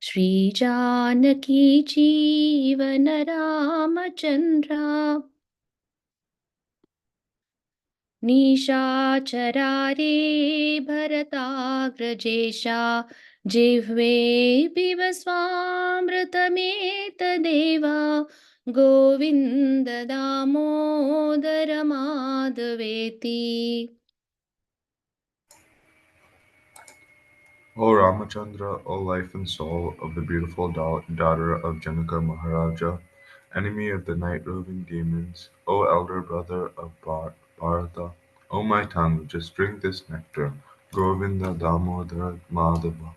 Shri Janaki Jeevan Ramachandra निशाचरारे भरताग्रजेशा जिह्वे पिबस्वामृतमेतदेव Govind Damodar माधवेति. O Ramachandra, O life and soul of the beautiful daughter of Janaka Maharaja, enemy of the night-roving demons, O elder brother of Bharata, O my tongue, just drink this nectar, Govinda Damodara Madhava.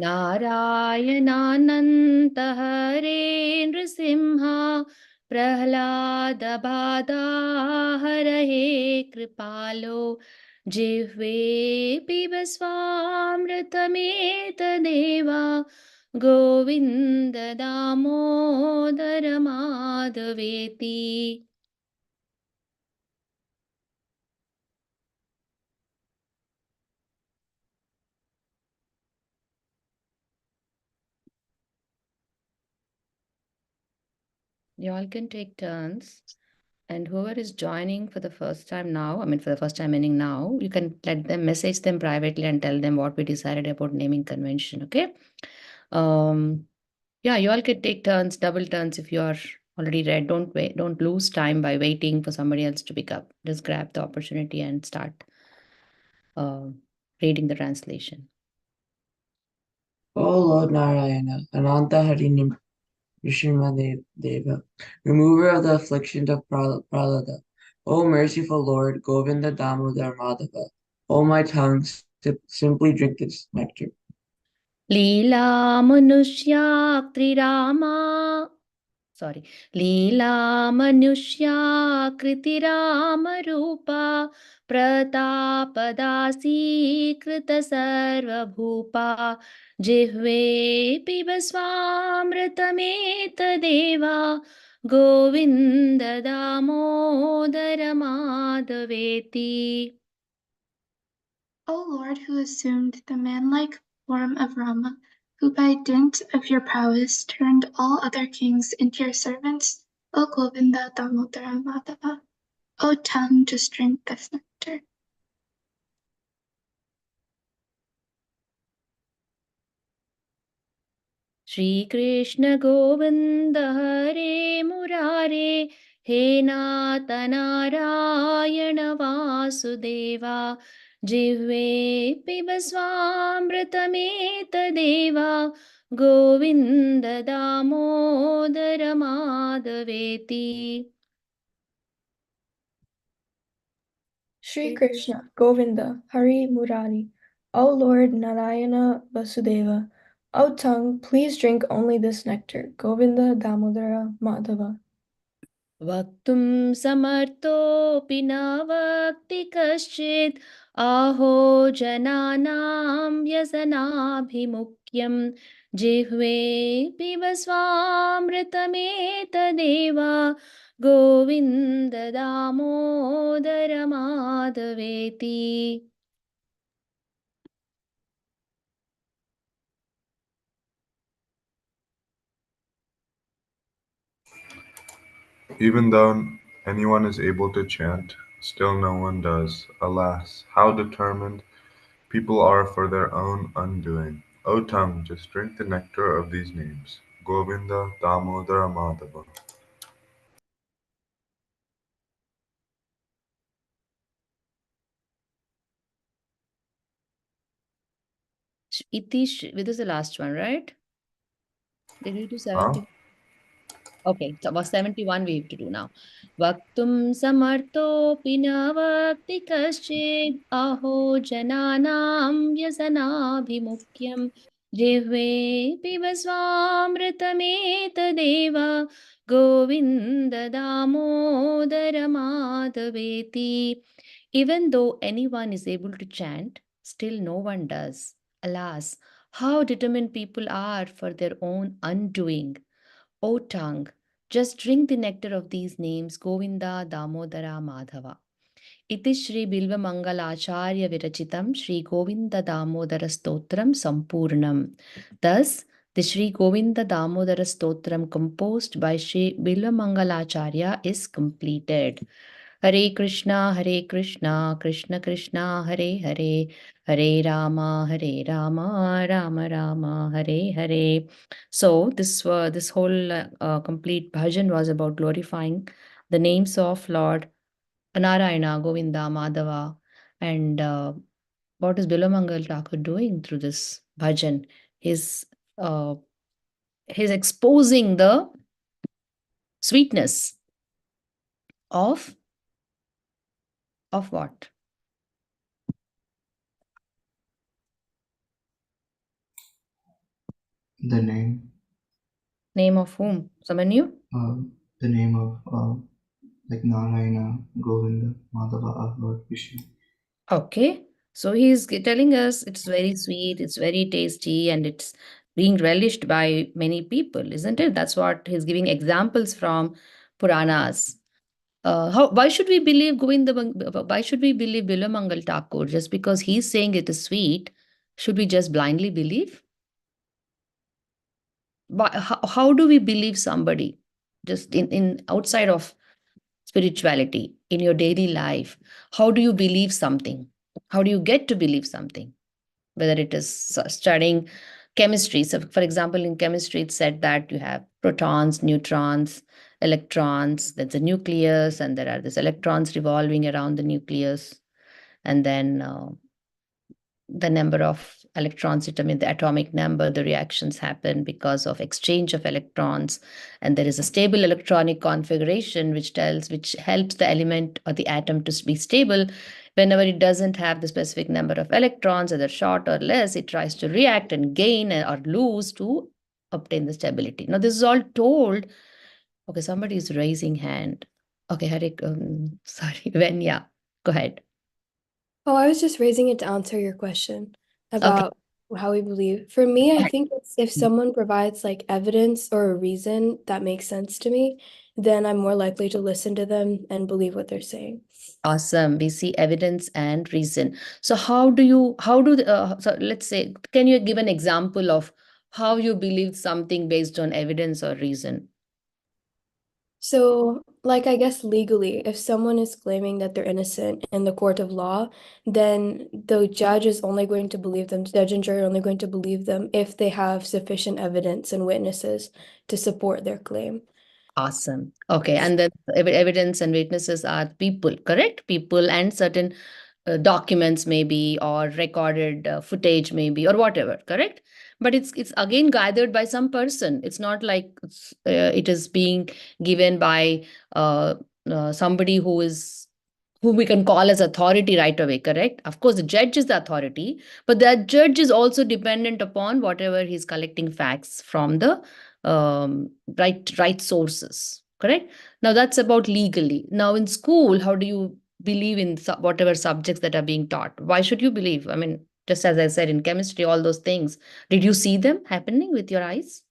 नारायणानन्त Hare Narasimha प्रह्लादबाधा हरहे कृपालो जिह्वे पिब स्वामृतमेतदेव Govind Damodar माधवेति. You all can take turns. And whoever is joining for the first time now, for the first time meaning now, you can let them message them privately and tell them what we decided about naming convention, okay? Yeah, you all can take turns, double turns if you are already read. Don't wait, don't lose time by waiting for somebody else to pick up. Just grab the opportunity and start reading the translation. O Lord Narayana, Ananta Hari Deva, remover of the afflictions of Prahlada, O merciful Lord, Govinda Damodar Madhava, O my tongue, simply drink this nectar. Leela Manushya Trirama. Sorry. Leela Manushya Kritirama Rupa Pratapadasi Krita Sarva Bhupa Jihve Pibasvamritameta Deva Govinda Damodara Madhaveti. O Lord, who assumed the manlike form of Rama, who by dint of your prowess turned all other kings into your servants, O Govinda Damodara Madhava, O tongue, just drink this nectar. Shri Krishna Govinda Hare Murare He Nata Narayana Vasudeva Jihve Pibasvamritameta Deva Govinda Damodara Madhaveti. Shri Krishna, Govinda, Hari Murari, O Lord Narayana Vasudeva, O tongue, please drink only this nectar, Govinda Damodara Madhava. Vaktum samartopi na vakti kaschid aho jananam vyasanabhimukyam jihve pibasvamritameta govinda damodara madhaveti. Even though anyone is able to chant, still no one does. Alas, how determined people are for their own undoing. O tongue, just drink the nectar of these names. Govinda Damodara Madhava. This is the last one, right? Did we do Huh? 70? Okay, so about 71 we have to do now. Vaktum samartopi na vakti kaschid aho jananam vyasanabhimukyam jihve pibasvamritameta govinda damodara madhaveti. Even though anyone is able to chant, still no one does. Alas, how determined people are for their own undoing. O tongue, just drink the nectar of these names, Govinda, Damodara, Madhava. इति श्री बिल्वमङ्गलाचार्य विरचितं Shri Govind Damodar stotram संपूर्णम. Thus, the Sri Govinda Damodara Stotram composed by Sri Bilvamangalacharya is completed. Hare Krishna, Krishna Krishna, Hare Hare, Hare Rama, Rama Rama, Hare Hare. So this whole complete bhajan was about glorifying the names of Lord Narayana, Govinda, Madhava, and what is Bilamangal Thakur doing through this bhajan? He's uh, he's exposing the sweetness of what? The name, Name of whom? Someone knew? the name of like Narayana, Govinda, Madhava, of Lord Vishnu. Okay. So he's telling us it's very sweet, it's very tasty, and it's being relished by many people, isn't it? That's what he's giving examples from Puranas. Why should we believe why should we believe Bilamangal Thakur? Just because he's saying it is sweet, should we just blindly believe? How do we believe somebody just in outside of spirituality in your daily life? How do you believe something? How do you get to believe something? Whether it is studying chemistry. So, for example, in chemistry, it's said that you have protons, neutrons, electrons, there's a nucleus, and there are these electrons revolving around the nucleus. And then the number of electrons determine the atomic number. The reactions happen because of exchange of electrons, and there is a stable electronic configuration which helps the element or the atom to be stable. Whenever it doesn't have the specific number of electrons, either short or less, it tries to react and gain or lose to obtain the stability. Now this is all told. Okay, somebody is raising hand. Okay, Harik, sorry, Venya, go ahead. Oh, I was just raising it to answer your question Okay. about how we believe. For me, I think if someone provides like evidence or a reason that makes sense to me, then I'm more likely to listen to them and believe what they're saying. Awesome. We see evidence and reason. So so let's say, can you give an example of how you believe something based on evidence or reason? So, like, I guess legally, if someone is claiming that they're innocent in the court of law, then the judge is only going to believe them, judge and jury are only going to believe them if they have sufficient evidence and witnesses to support their claim. Awesome. Okay. And then evidence and witnesses are people, correct? People and certain documents maybe, or recorded footage maybe, or whatever, correct? But it's again gathered by some person. It's not like it is being given by somebody who we can call as authority right away, correct? Of course, the judge is the authority, but that judge is also dependent upon whatever he's collecting facts from the right sources, correct? Now that's about legally. Now in school, how do you believe in whatever subjects that are being taught? Why should you believe? I mean, just as I said in chemistry, all those things, did you see them happening with your eyes?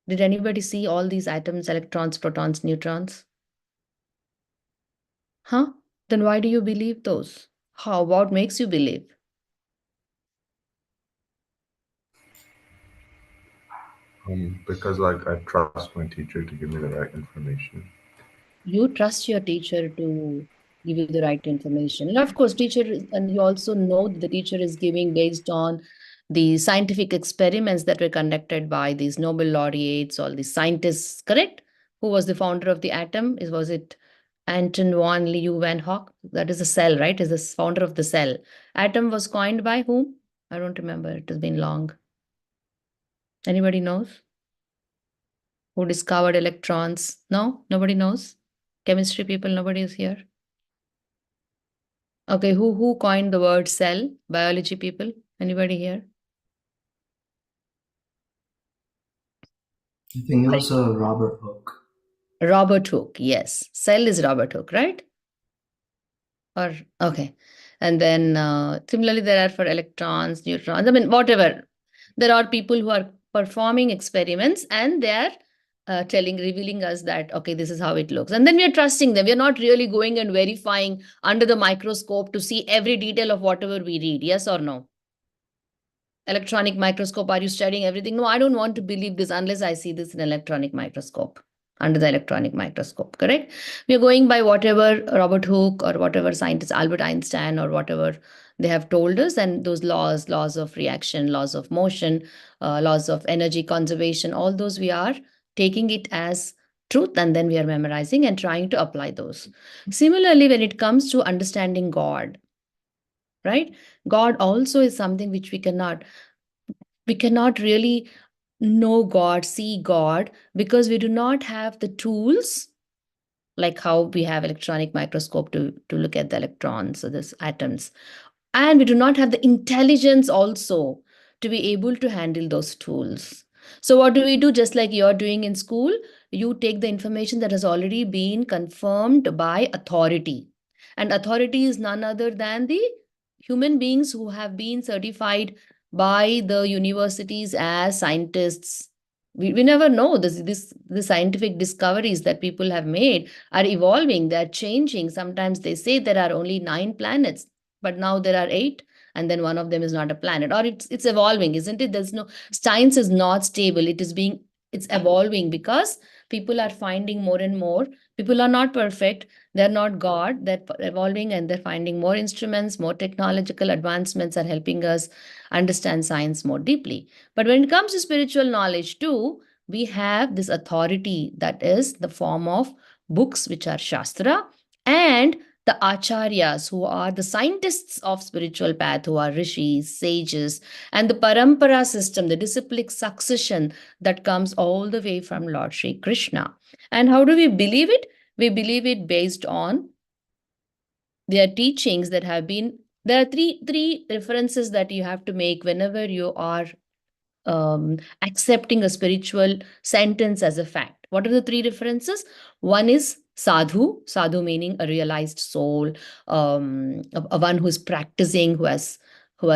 Did anybody see all these atoms, electrons, protons, neutrons? Huh? Then why do you believe those? What makes you believe? Because like I trust my teacher to give me the right information. You trust your teacher to give you the right information. And of course, and you also know that the teacher is giving based on the scientific experiments that were conducted by these Nobel laureates, all these scientists, correct? Who was the founder of the atom? Was it Anton von Leeuwenhoek? That is the cell, right? Is the founder of the cell. Atom was coined by whom? I don't remember. It has been long. Anybody knows? Who discovered electrons? No? Nobody knows? Chemistry people, nobody is here. Okay, who coined the word cell? Biology people? Anybody here? I think it was Robert Hooke. Robert Hooke, yes. Cell is Robert Hooke, right? Or okay. And then similarly, there are for electrons, neutrons, I mean, whatever. There are people who are performing experiments and they are revealing us that, okay, this is how it looks. And then we are trusting them. We are not really going and verifying under the microscope to see every detail of whatever we read. Yes or no? Electronic microscope, are you studying everything? No, I don't want to believe this unless I see this in electronic microscope, under the electronic microscope, correct? We are going by whatever Robert Hooke or whatever scientist, Albert Einstein or whatever they have told us, and those laws of reaction, laws of motion, laws of energy conservation, all those we are taking it as truth, and then we are memorizing and trying to apply those. Similarly, when it comes to understanding God, right? God also is something which we cannot really know God, see God, because we do not have the tools like how we have electronic microscope to look at the electrons or this atoms. And we do not have the intelligence also to be able to handle those tools. So what do we do? Just like you're doing in school, you take the information that has already been confirmed by authority. And authority is none other than the human beings who have been certified by the universities as scientists. We never know the scientific discoveries that people have made are evolving, they're changing. Sometimes they say there are only 9 planets, but now there are 8, and then one of them is not a planet, or it's evolving, isn't it? There's no, science is not stable, it's evolving, because people are finding more and more. People are not perfect, they're not God, they're evolving, and they're finding more instruments, more technological advancements are helping us understand science more deeply. But when it comes to spiritual knowledge too, we have this authority that is the form of books, which are Shastra, and the acharyas, who are the scientists of spiritual path, who are rishis, sages, and the parampara system, the disciplic succession that comes all the way from Lord Sri Krishna. And how do we believe it? We believe it based on their teachings that have been. There are three references that you have to make whenever you are accepting a spiritual sentence as a fact. What are the three references? One is sadhu, sadhu meaning a realized soul, a one who is practicing, who has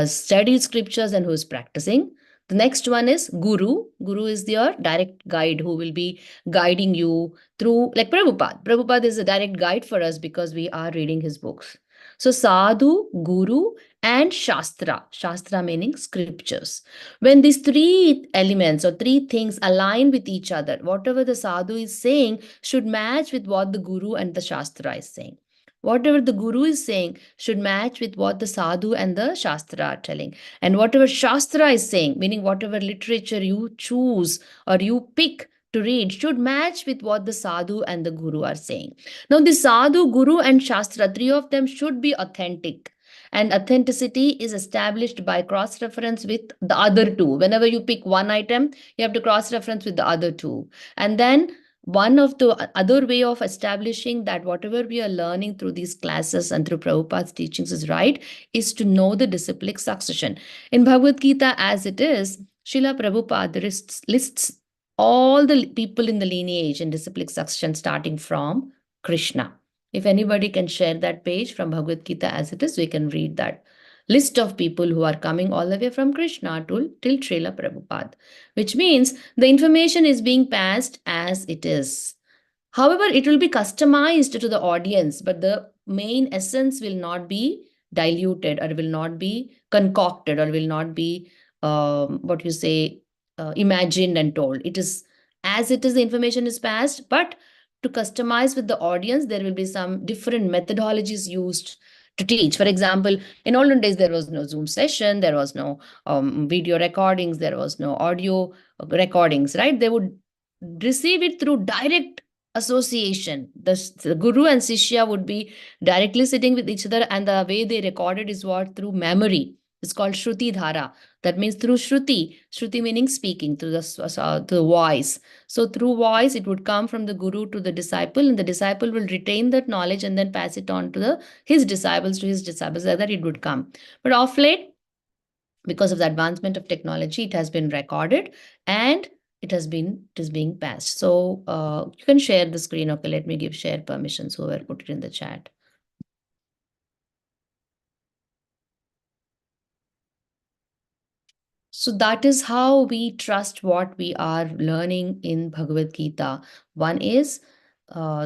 studied scriptures and who is practicing. The next one is guru. Guru is your direct guide who will be guiding you through, like Prabhupada. Prabhupada is a direct guide for us because we are reading his books. So sadhu, guru, and shastra. Shastra meaning scriptures. When these three elements or three things align with each other, whatever the sadhu is saying should match with what the guru and the shastra is saying. Whatever the guru is saying should match with what the sadhu and the shastra are telling. And whatever shastra is saying, meaning whatever literature you choose or you pick to read, should match with what the sadhu and the guru are saying. Now, the sadhu, guru, and shastra, three of them should be authentic. And authenticity is established by cross reference with the other two. Whenever you pick one item, you have to cross reference with the other two. And then one of the other way of establishing that whatever we are learning through these classes and through Prabhupada's teachings is right is to know the disciplic succession. In Bhagavad Gita, as it is, Srila Prabhupada lists all the people in the lineage and disciplic succession starting from Krishna. If anybody can share that page from Bhagavad Gita as it is, we can read that list of people who are coming all the way from Krishna till Srila Prabhupada, which means the information is being passed as it is. However, it will be customized to the audience, but the main essence will not be diluted or will not be concocted or will not be, what you say, imagined and told. It is as it is, the information is passed, but to customize with the audience, there will be some different methodologies used to teach. For example, in olden days, there was no Zoom session, there was no video recordings, there was no audio recordings, right? They would receive it through direct association. The guru and Sishya would be directly sitting with each other, and the way they recorded is what? Through memory. It's called Shruti Dhara. That means through Shruti. Shruti meaning speaking, through the voice. So through voice, it would come from the guru to the disciple, and the disciple will retain that knowledge and then pass it on to his disciples, like that it would come. But of late, because of the advancement of technology, it has been recorded and it is being passed. So you can share the screen. Okay, let me give share permissions, whoever put it in the chat. So that is how we trust what we are learning in Bhagavad Gita. One is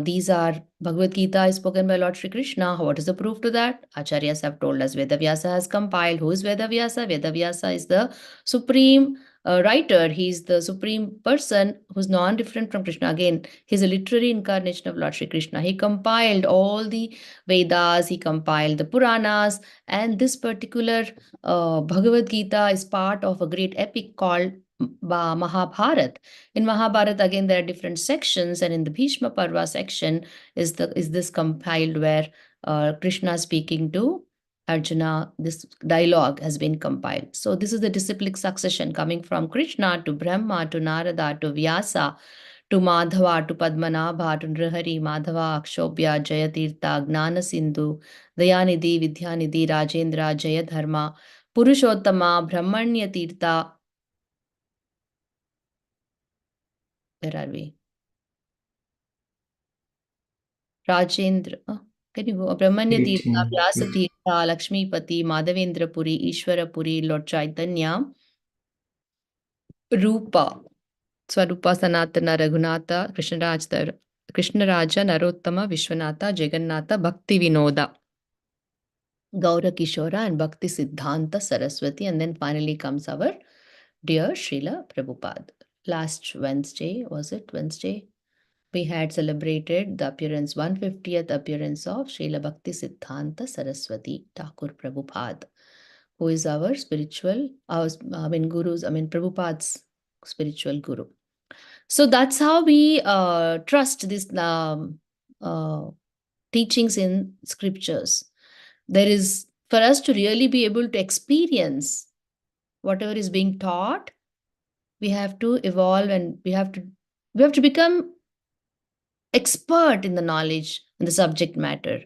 these are Bhagavad Gita is spoken by Lord Shri Krishna. What is the proof to that? Acharyas have told us Vedavyasa has compiled. Who is Vedavyasa? Vedavyasa is the supreme writer. He's the supreme person who's non-different from Krishna. Again, he's a literary incarnation of Lord Shri Krishna. He compiled all the Vedas, he compiled the Puranas, and this particular Bhagavad Gita is part of a great epic called Mahabharat. In Mahabharat, again, there are different sections, and in the Bhishma Parva section is this compiled where Krishna speaking to Arjuna. This dialogue has been compiled. So this is the disciplic succession coming from Krishna to Brahma to Narada to Vyasa to Madhava to Padmanabha to Nrihari, Madhava, Akshobhya, Jayatirtha, Gnana Sindhu, Dayanidhi, Vidyanidhi, Rajendra, Jayadharma, Purushottama, Brahmanya Tirtha. Where are we? Rajendra. Can you go? Brahmanya Tirtha, 18. Vyasa Yes. Tirtha, Lakshmipati, Madhavendra Puri, Ishwara Puri, Lord Chaitanya, Rupa, Swarupa Sanatana, Raghunatha, Krishnaraja, Narottama, Vishwanatha, Jagannatha, Bhakti Vinoda, Gaura Kishora, and Bhakti Siddhanta Saraswati. And then finally comes our dear Srila Prabhupada. Last Wednesday, was it Wednesday? We had celebrated the 150th appearance of Srila Bhakti Siddhanta Saraswati Thakur Prabhupada, who is our spiritual, Prabhupada's spiritual guru. So that's how we trust these teachings in scriptures. There is, for us to really be able to experience whatever is being taught, we have to evolve and we have to become expert in the knowledge and the subject matter.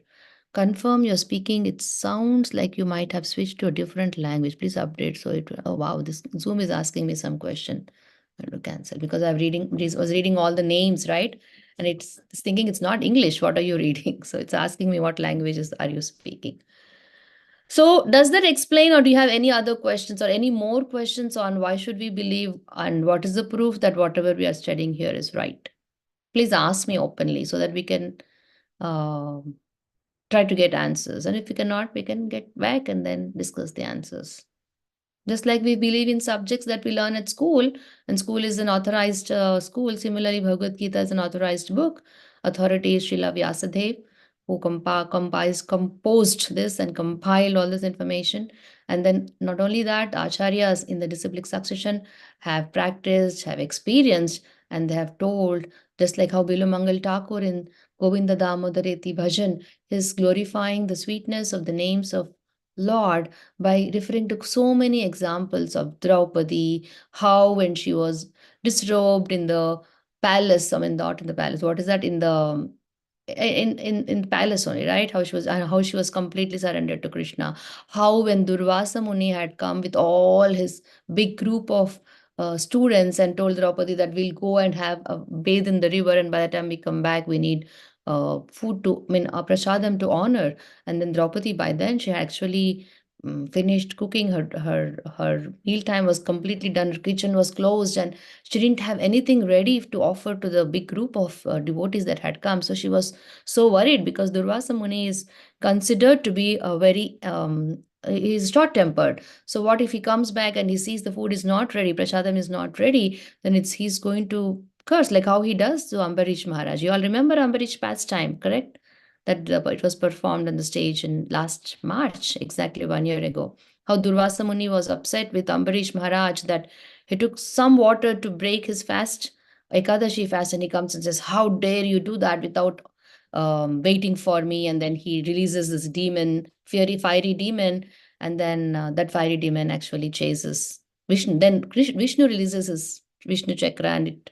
Confirm you're speaking. It sounds like you might have switched to a different language. Please update. So it. Oh wow, this Zoom is asking me some question. I have to cancel because was reading all the names, right? And it's thinking it's not English. What are you reading? So it's asking me what languages are you speaking. So does that explain, or do you have any other questions or any more questions on why should we believe and what is the proof that whatever we are studying here is right? Please ask me openly so that we can try to get answers. And if we cannot, we can get back and then discuss the answers. Just like we believe in subjects that we learn at school, and school is an authorized school. Similarly, Bhagavad Gita is an authorized book. Authority is Srila Vyasadeva, who composed this and compiled all this information. And then not only that, acharyas in the disciplic succession have practiced, have experienced, and they have told, just like how Bilu Mangal Thakur in Govinda Damodareti Bhajan is glorifying the sweetness of the names of Lord by referring to so many examples of Draupadi, how when she was disrobed in the palace, I mean, not in the palace, what is that, in the in palace only, right? How she was completely surrendered to Krishna. How when Durvasa Muni had come with all his big group of students and told Draupadi that we'll go and have a bathe in the river, and by the time we come back, we need food to, I mean, prasadam to honor. And then Draupadi, by then, she had actually finished cooking. Her meal time was completely done. Her kitchen was closed, and she didn't have anything ready to offer to the big group of devotees that had come. So she was so worried because Durvasa Muni is considered to be a very he's short-tempered. So what if he comes back and he sees the food is not ready, prasadam is not ready, then he's going to curse like how he does to Ambarish Maharaj. You all remember Ambarish pastime, correct? That it was performed on the stage in last March, exactly 1 year ago. How Durvasa Muni was upset with Ambarish Maharaj that he took some water to break his fast, Ekadashi fast, and he comes and says, "How dare you do that without waiting for me?" And then he releases this demon, fiery demon, and then that fiery demon actually chases Vishnu. Then Vishnu releases his Vishnu chakra, and it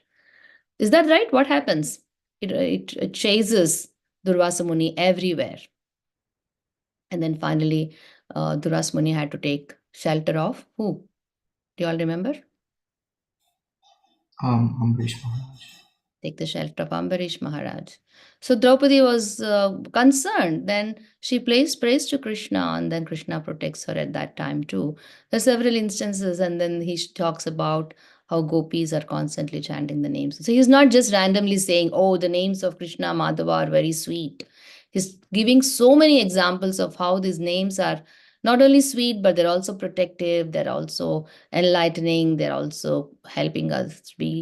is that right? What happens? It chases Durvasa Muni everywhere. And then finally, Durvasa Muni had to take shelter of who? Do you all remember? Ambrish Maharaj. take the shelter of Ambarish Maharaj. So Draupadi was concerned. Then she placed praise to Krishna, and then Krishna protects her at that time too. There are several instances, and then he talks about how gopis are constantly chanting the names. So he's not just randomly saying, "Oh, the names of Krishna, Madhava are very sweet." He's giving so many examples of how these names are not only sweet, but they're also protective. They're also enlightening. They're also helping us to be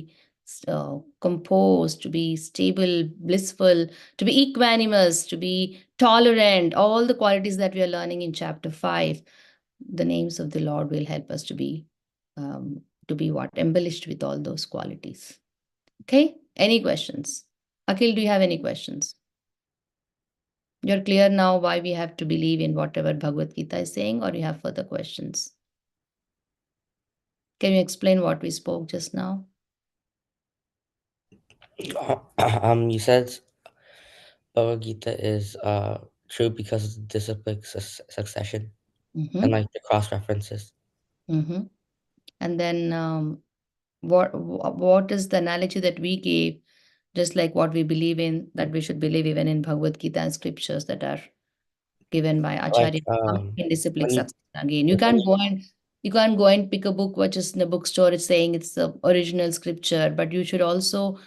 composed, to be stable, blissful, to be equanimous, to be tolerant, all the qualities that we are learning in chapter 5. The names of the Lord will help us to be what? Embellished with all those qualities. Okay? Any questions? Akhil, do you have any questions? You're clear now why we have to believe in whatever Bhagavad Gita is saying, or you have further questions? Can you explain what we spoke just now? You said Bhagavad Gita is true because of the disciplic succession and like the cross references. Mm-hmm. And then what is the analogy that we gave, just like what we believe in, that we should believe even in Bhagavad Gita and scriptures that are given by Like Acharya in disciplic when you succession. Again, when you can't go and pick a book which is in the bookstore. It's saying it's the original scripture, but you should also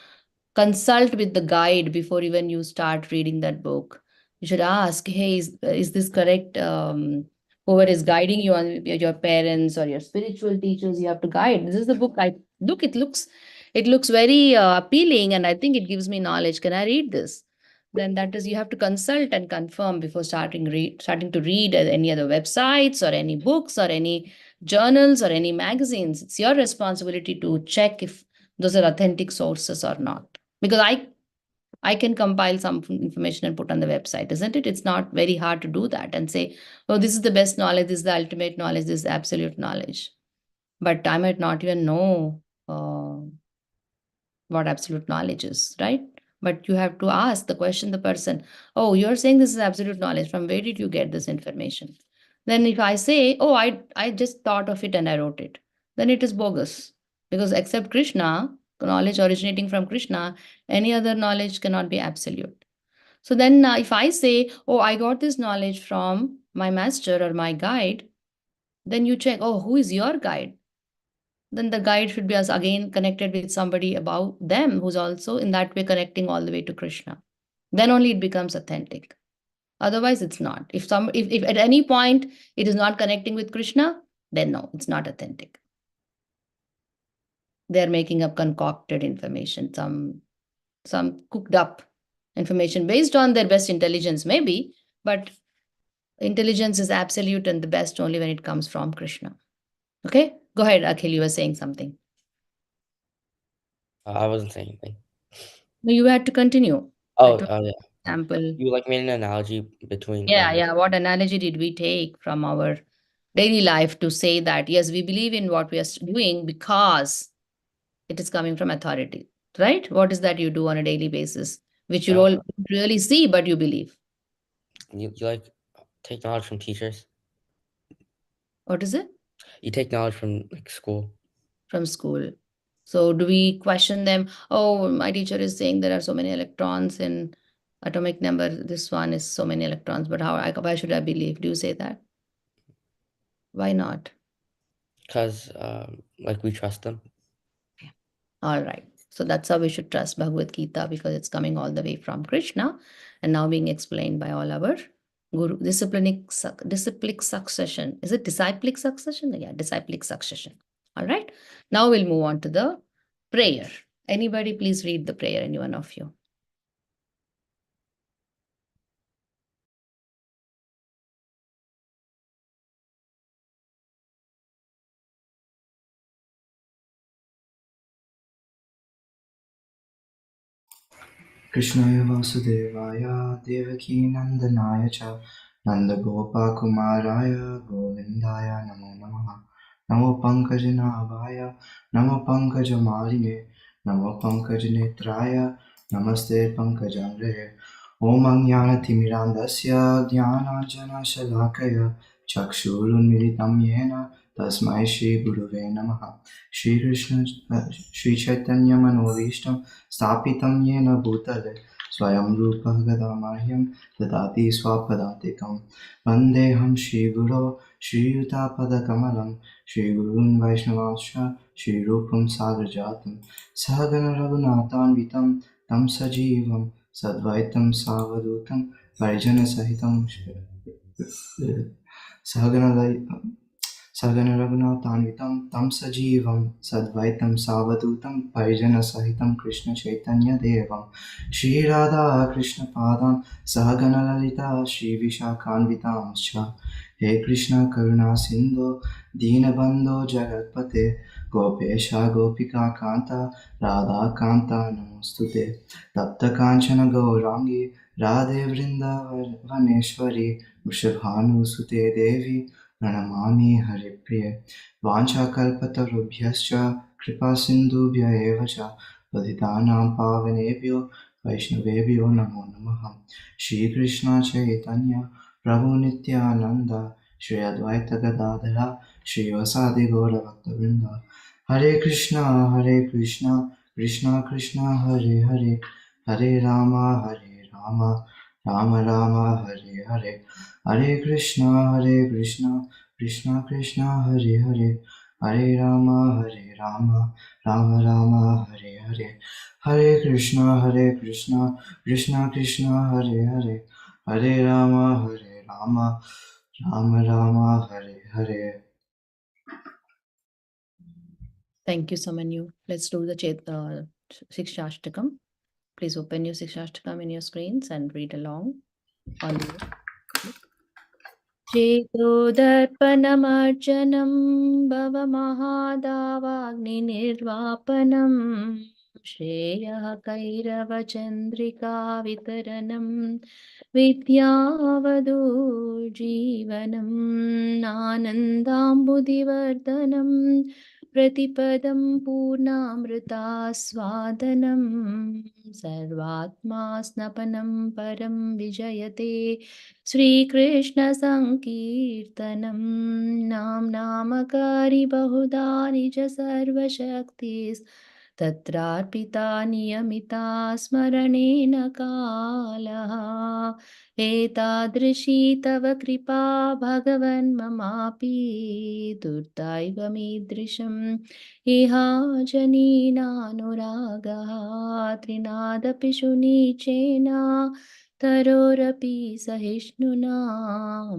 consult with the guide before even you start reading that book. You should ask, hey, is this correct? Whoever is guiding you, on your parents or your spiritual teachers, you have to guide. This is the book I look. It looks very appealing, and I think it gives me knowledge. Can I read this? Then that is, you have to consult and confirm before starting to read any other websites or any books or any journals or any magazines. It's your responsibility to check if those are authentic sources or not, because I can compile some information and put on the website, isn't it? It's not very hard to do that and say, oh, this is the best knowledge, this is the ultimate knowledge, this is the absolute knowledge. But I might not even know what absolute knowledge is, right? But you have to ask the question, the person, oh, you're saying this is absolute knowledge. From where did you get this information? Then if I say, oh, I just thought of it and I wrote it, then it is bogus. Because except Krishna, knowledge originating from Krishna, any other knowledge cannot be absolute. So then if I say, oh, I got this knowledge from my master or my guide, then you check, oh, who is your guide? Then the guide should be as again connected with somebody about them who's also in that way connecting all the way to Krishna. Then only it becomes authentic. Otherwise, it's not. If at any point it is not connecting with Krishna, then no, it's not authentic. They're making up concocted information, some cooked up information based on their best intelligence, maybe, but intelligence is absolute and the best only when it comes from Krishna. Okay, go ahead, Akhil. You were saying something. I wasn't saying anything. No, you had to continue. Oh, yeah. Example. You like made an analogy between Yeah. What analogy did we take from our daily life to say that, yes, we believe in what we are doing because it is coming from authority, right? What is that you do on a daily basis, which you don't really see, but you believe? you like take knowledge from teachers. What is it? You take knowledge from like school. From school. So do we question them? Oh, my teacher is saying there are so many electrons in atomic number. This one is so many electrons, but why should I believe? Do you say that? Why not? Because like we trust them. All right. So that's how we should trust Bhagavad Gita, because it's coming all the way from Krishna and now being explained by all our guru. Disciplic succession. Is it disciplic succession? Yeah, disciplic succession. All right. Now we'll move on to the prayer. Anybody please read the prayer, any one of you. कृष्णाय वासुदेवाय देवकीनन्दनाय च नन्दगोपकुमाराय गोविन्दाय नमो नमः। नमो पङ्कजनाभाय नमो पङ्कजमालिने नमो पङ्कजनेत्राय नमस्ते पङ्कजाङ्घ्रये। ॐ अज्ञानतिमिरान्धस्य ज्ञानाञ्जनशलाकया चक्षुरुन्मिलितं येन तस्मै श्रीगुरुवे नमः। श्रीकृष्ण श्रीचैतन्यमनोभीष्टं स्थापितं येन भूतले स्वयं रूपः गदा मह्यं ददाति स्वापदान्तिकं। वन्देऽहं श्रीगुरो श्रीयुतापदकमलं श्रीगुरून् वैष्णवांश्च श्रीरूपं सागरजातं सहगणरघुनाथान्वितं तं सजीवं सद्वैतं सावधूतं परिजनसहितं सहगणलय सगणरघुनाथान्वितं तं सजीवं सद्वैतं सावधूतं परिजनसहितं कृष्णचैतन्यदेवं श्रीराधाकृष्णपादान् सहगणललिता श्रीविशाखान्वितांश्च। हे कृष्ण करुणा सिन्धो दीनबन्धो जगत्पते गोपेश गोपिकान्त राधाकान्त नमोऽस्तु ते। तप्तकाञ्चन गौराङ्गी राधे वृन्दावनेश्वरी वृषभानुसुते देवी प्रणमामि हरिप्रिये। वाञ्छाकल्पतरुभ्यश्च कृपासिन्धुभ्य एव च पतितानां पावनेभ्यो वैष्णवेभ्यो नमो नमः। श्रीकृष्ण चैतन्य प्रभु नित्यानन्द श्री अद्वैत गदाधर श्रीवासादि गौरभक्तवृन्द। हरे कृष्णा कृष्णा कृष्णा हरे हरे, हरे राम राम राम हरे हरे। हरे कृष्णा कृष्णा कृष्णा हरे हरे, हरे राम राम राम हरे हरे। हरे कृष्णा कृष्णा कृष्णा हरे हरे, हरे Ram Ram Ram Hare Hare. Thank you, Samanyu. Let's do the Sikshashtakam. Please open your Sikshashtakam in your screens and read along. All you. चेतोदर्पणमर्चनं भवमहादावाग्निर्वापनं श्रेयः कैरवचन्द्रिका वितरणं विद्यावधूजीवनम् आनन्दाम्बुधिवर्धनं प्रतिपदं पूर्णामृतास्वादनं सर्वात्मा स्नपनं परं विजयते श्रीकृष्णसङ्कीर्तनं नाम्नामकारि बहुधा निज सर्वशक्तिस्तत्रार्पिता नियमिता स्मरणेन कालः एतादृशी तव कृपा भगवन् ममापि दुर्दैवमीदृशम् इहाजनीनानुरागः त्रिनादपि शुनीचेन तरोरपि सहिष्णुना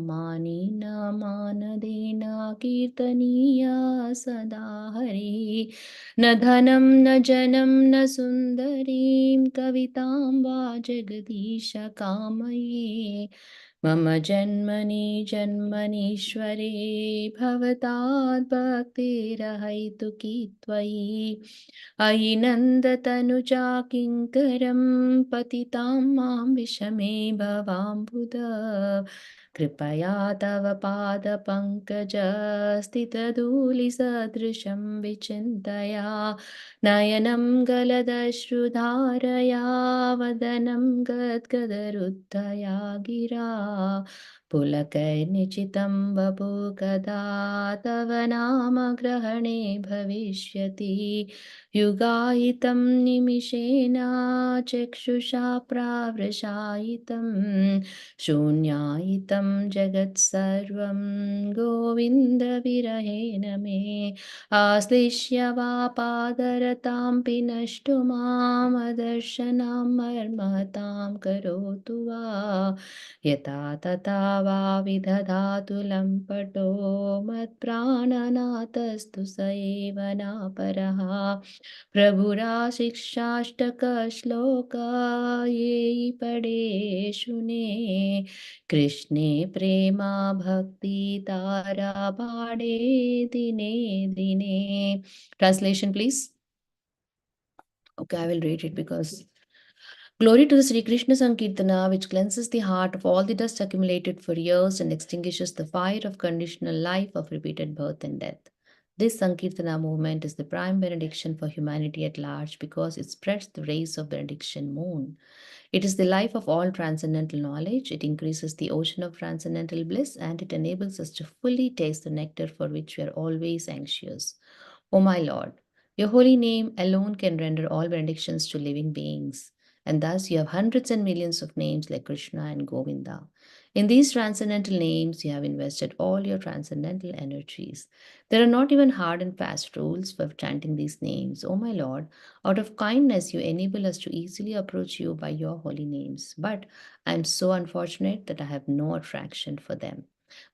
मानेन मानदेन कीर्तनीया सदा हरिः। न धनं न जनं न सुन्दरीं कवितां वा जगदीश कामये मम जन्मनि जन्मनीश्वरे भवतात् भक्तिरहैतुकी त्वयि अयि नन्दतनुजा किङ्करं पतितां मां विषमे भवाम्बुध कृपया तव पादपङ्कजस्थितधूलिसदृशं विचिन्तया नयनं गलदश्रुधारया वदनं गद्गदरुद्धया गिरा पुलकैर्निचितं वपु कदा तव नाम ग्रहणे भविष्यति युगायितं निमिषेण चक्षुषा प्रावृषायितं शून्यायितं जगत्सर्वं गोविन्दविरहेण मे आश्लिष्य वा पादरतां पिनष्टु मामदर्शनां मर्मतां करोतु वा यथा तथा वा विदधातु लम्पटो मत्प्राणनाथस्तु स एव नापरः प्रभुराशिक्षाष्टकश्लोक ये पडे शुने कृष्णे प्रेमा भक्ति तारा बाडे दिने दिने. Translation please. Okay, I will read it because glory to the Sri Krishna Sankirtana, which cleanses the heart of all the dust accumulated for years and extinguishes the fire of conditional life of repeated birth and death. This Sankirtana movement is the prime benediction for humanity at large because it spreads the rays of benediction moon. It is the life of all transcendental knowledge. It increases the ocean of transcendental bliss and it enables us to fully taste the nectar for which we are always anxious. O my Lord, your holy name alone can render all benedictions to living beings. And thus you have hundreds and millions of names like Krishna and Govinda. In these transcendental names, you have invested all your transcendental energies. There are not even hard and fast rules for chanting these names. O my Lord, out of kindness, you enable us to easily approach you by your holy names. But I am so unfortunate that I have no attraction for them.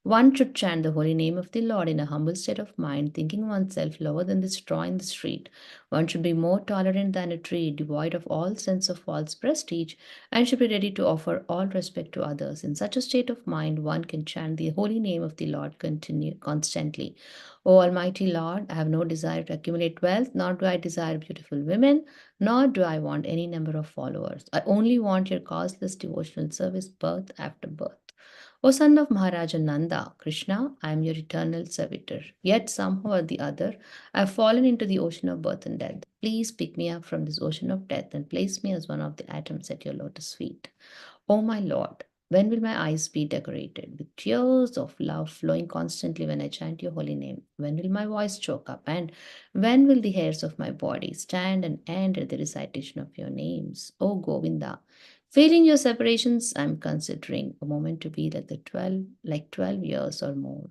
One should chant the holy name of the Lord in a humble state of mind, thinking oneself lower than the straw in the street. One should be more tolerant than a tree, devoid of all sense of false prestige, and should be ready to offer all respect to others. In such a state of mind, one can chant the holy name of the Lord constantly. O Almighty Lord, I have no desire to accumulate wealth, nor do I desire beautiful women, nor do I want any number of followers. I only want your causeless devotional service birth after birth. O son of Maharaja Nanda, Krishna, I am your eternal servitor. Yet somehow or the other, I have fallen into the ocean of birth and death. Please pick me up from this ocean of death and place me as one of the atoms at your lotus feet. O my Lord, when will my eyes be decorated with tears of love flowing constantly when I chant your holy name? When will my voice choke up? And when will the hairs of my body stand and end at the recitation of your names? O Govinda, failing your separations, I am considering a moment to be like 12 years or more.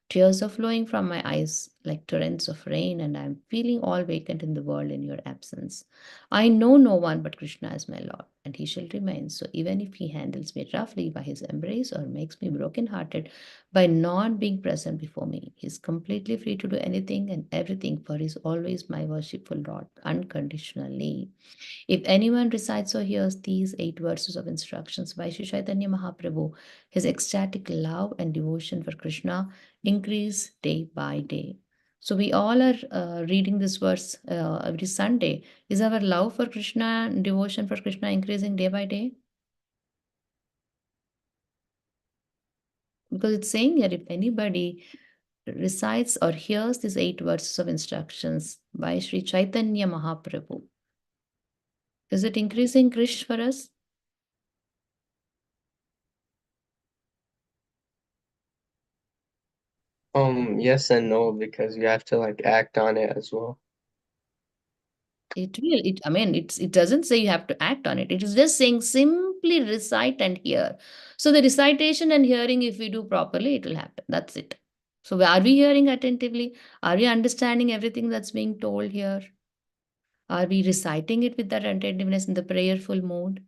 Tears are flowing from my eyes like torrents of rain, and I am feeling all vacant in the world in your absence. I know no one but Krishna as my Lord, and he shall remain. So even if he handles me roughly by his embrace or makes me broken hearted by not being present before me, he is completely free to do anything and everything, for he is always my worshipful Lord, unconditionally. If anyone recites or hears these 8 verses of instructions by Sri Chaitanya Mahaprabhu, his ecstatic love and devotion for Krishna increase day by day. So we all are reading this verse every Sunday. Is our love for Krishna and devotion for Krishna increasing day by day? Because it's saying here, if anybody recites or hears these 8 verses of instructions by Sri Chaitanya Mahaprabhu, is it increasing Krish for us? Yes and no, because you have to like act on it as well. It will. I mean, it doesn't say you have to act on it. It is just saying simply recite and hear. So the recitation and hearing, if we do properly, it will happen. That's it. So are we hearing attentively? Are we understanding everything that's being told here? Are we reciting it with that attentiveness in the prayerful mode?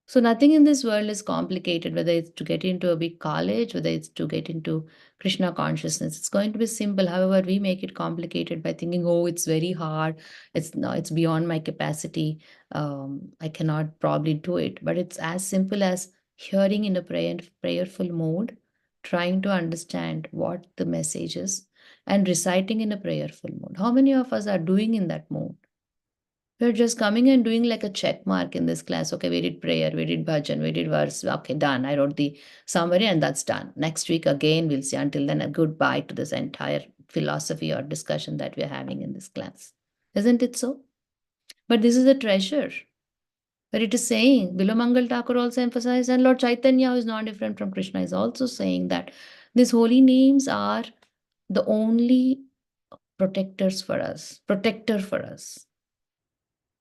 So nothing in this world is complicated, whether it's to get into a big college, whether it's to get into Krishna consciousness. It's going to be simple. However, we make it complicated by thinking, oh, it's very hard. It's no, it's beyond my capacity. I cannot probably do it. But it's as simple as hearing in a prayerful mode, trying to understand what the message is, and reciting in a prayerful mode. How many of us are doing in that mode? We're just coming and doing like a check mark in this class. Okay, we did prayer, we did bhajan, we did verse. Okay, done. I wrote the summary and that's done. Next week again, we'll see. Until then, a goodbye to this entire philosophy or discussion that we're having in this class. Isn't it so? But this is a treasure. Where it is saying, Bilomangal Thakur also emphasized, and Lord Chaitanya, who is not different from Krishna, is also saying that these holy names are the only protector for us.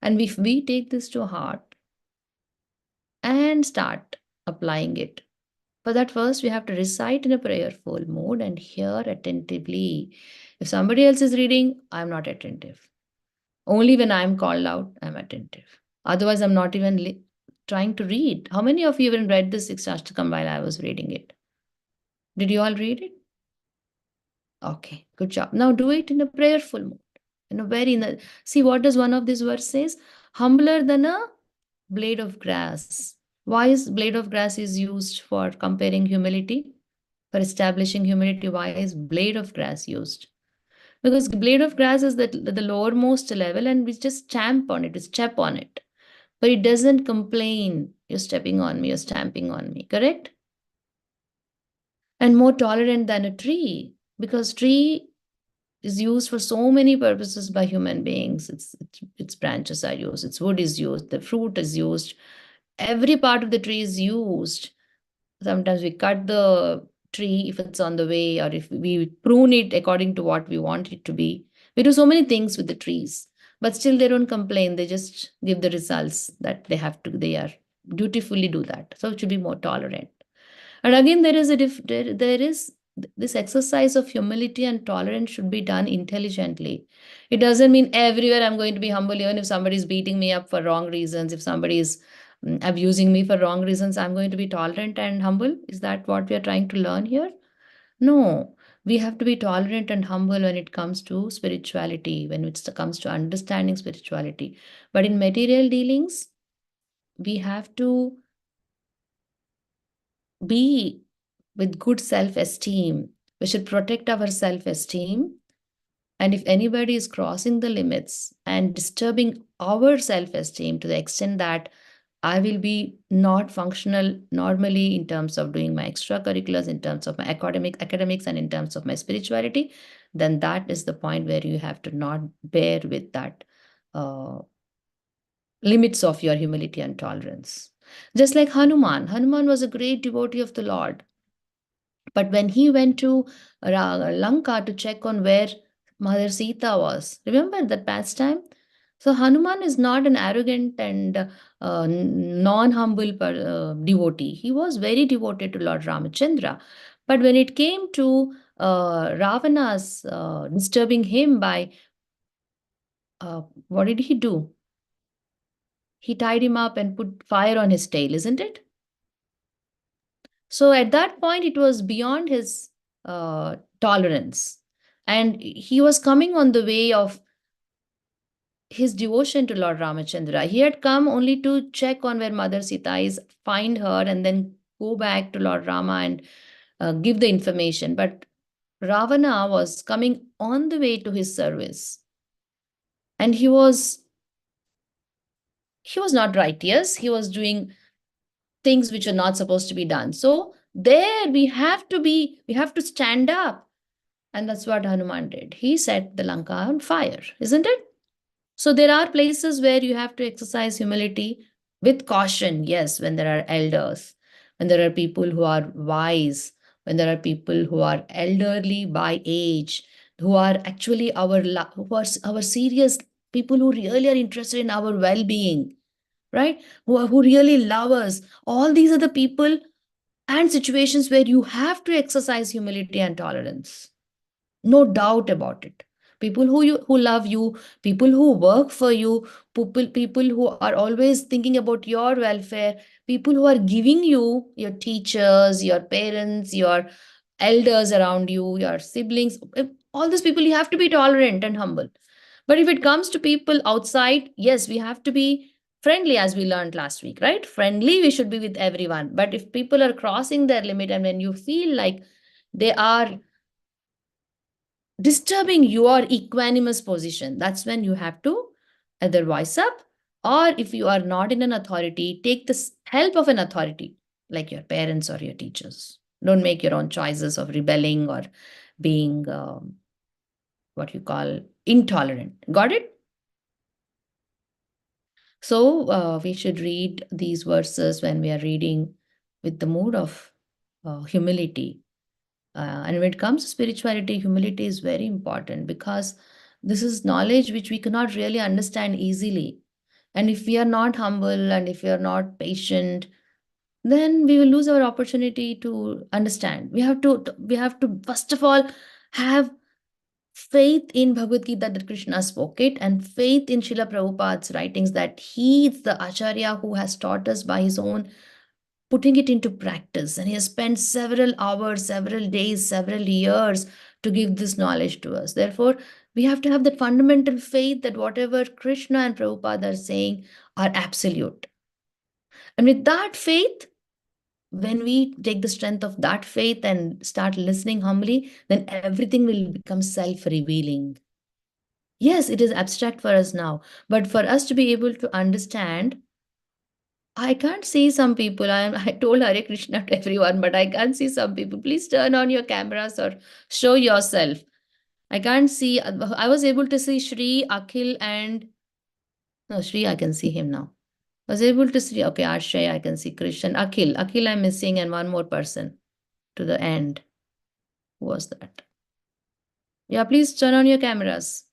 And if we take this to heart and start applying it, for that, first we have to recite in a prayerful mode and hear attentively. If somebody else is reading, I'm not attentive. Only when I'm called out, I'm attentive. Otherwise, I'm not even trying to read. How many of you even read this Sikshashtakam while I was reading it? Did you all read it? Okay, good job. Now do it in a prayerful mode. See, what does one of these verse says? Humbler than a blade of grass. Why is blade of grass is used for comparing humility? For establishing humility, why is blade of grass used? Because blade of grass is the lowermost level and we just stamp on it, we step on it. But it doesn't complain, you're stepping on me, you're stamping on me, correct? And more tolerant than a tree, because tree is used for so many purposes by human beings. Its branches are used, its wood is used, the fruit is used, every part of the tree is used. Sometimes we cut the tree if it's on the way, or if we prune it according to what we want it to be. We do so many things with the trees, but still they don't complain. They just give the results that they have to, they are dutifully do that. So it should be more tolerant. And again, there is this exercise of humility and tolerance should be done intelligently. It doesn't mean everywhere I'm going to be humble, even if somebody is beating me up for wrong reasons, if somebody is abusing me for wrong reasons, I'm going to be tolerant and humble. Is that what we are trying to learn here? No. We have to be tolerant and humble when it comes to spirituality, when it comes to understanding spirituality. But in material dealings, we have to be with good self esteem. We should protect our self esteem. And if anybody is crossing the limits and disturbing our self esteem to the extent that I will be not functional normally in terms of doing my extracurriculars, in terms of my academics, and in terms of my spirituality, then that is the point where you have to not bear with that uh, limits of your humility and tolerance. Just like Hanuman was a great devotee of the Lord. But when he went to Lanka to check on where Mother Sita was, remember that pastime? So Hanuman is not an arrogant and non-humble devotee. He was very devoted to Lord Ramachandra. But when it came to Ravana's disturbing him by, what did he do? He tied him up and put fire on his tail, isn't it? So at that point, it was beyond his tolerance. And he was coming on the way of his devotion to Lord Ramachandra. He had come only to check on where Mother Sita is, find her, and then go back to Lord Rama and give the information. But Ravana was coming on the way to his service. And he was not righteous. He was doing things which are not supposed to be done. So there we have to stand up. And that's what Hanuman did. He set the Lanka on fire, isn't it? So there are places where you have to exercise humility with caution. Yes, when there are elders, when there are people who are wise, when there are people who are elderly by age, who are actually who are our serious people who really are interested in our well-being, right? Who really love us. All these are the people and situations where you have to exercise humility and tolerance. No doubt about it. People who love you, people who work for you, people who are always thinking about your welfare, people who are giving you, your teachers, your parents, your elders around you, your siblings, all these people, you have to be tolerant and humble. But if it comes to people outside, yes, we have to be friendly, as we learned last week, right? Friendly, we should be with everyone. But if people are crossing their limit and when you feel like they are disturbing your equanimous position, that's when you have to either voice up, or if you are not in an authority, take the help of an authority like your parents or your teachers. Don't make your own choices of rebelling or being what you call intolerant. Got it? So we should read these verses when we are reading with the mood of humility. And when it comes to spirituality, humility is very important because this is knowledge which we cannot really understand easily. And if we are not humble and if we are not patient, then we will lose our opportunity to understand. We have to first of all have faith in Bhagavad Gita that Krishna spoke it, and faith in Srila Prabhupada's writings that he is the Acharya who has taught us by his own putting it into practice. And he has spent several hours, several days, several years to give this knowledge to us. Therefore, we have to have that fundamental faith that whatever Krishna and Prabhupada are saying are absolute. And with that faith, when we take the strength of that faith and start listening humbly, then everything will become self revealing. Yes, it is abstract for us now, but for us to be able to understand, I can't see some people. I told Hare Krishna to everyone, but I can't see some people. Please turn on your cameras or show yourself. I can't see. I was able to see Shri, Akhil, and no, Shri, I can see him now. I was able to see, okay, Arshay, I can see Christian. Akhil, I'm missing, and one more person to the end. Who was that? Yeah, please turn on your cameras.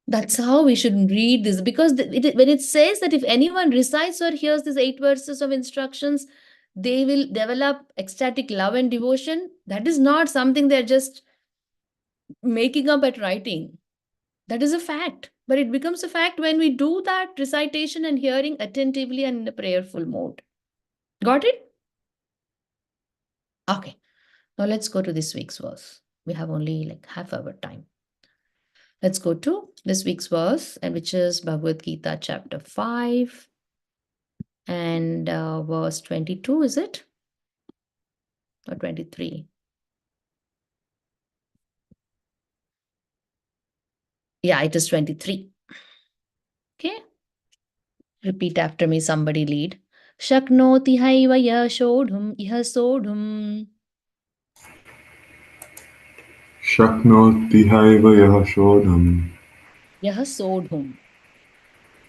That's how we should read this, because when it says that if anyone recites or hears these 8 verses of instructions, they will develop ecstatic love and devotion. That is not something they're just making up at writing. That is a fact. But it becomes a fact when we do that recitation and hearing attentively and in a prayerful mode. Got it? Okay. Now let's go to this week's verse. We have only like half hour time. Let's go to this week's verse, and which is Bhagavad Gita chapter 5 and verse 22, is it? Or 23? Yeah, it is 23. Okay. Repeat after me, somebody lead. Shaknoti haiva yashodhum iha sodhum. शक्नोति have यः शोधं Yaha sodhum.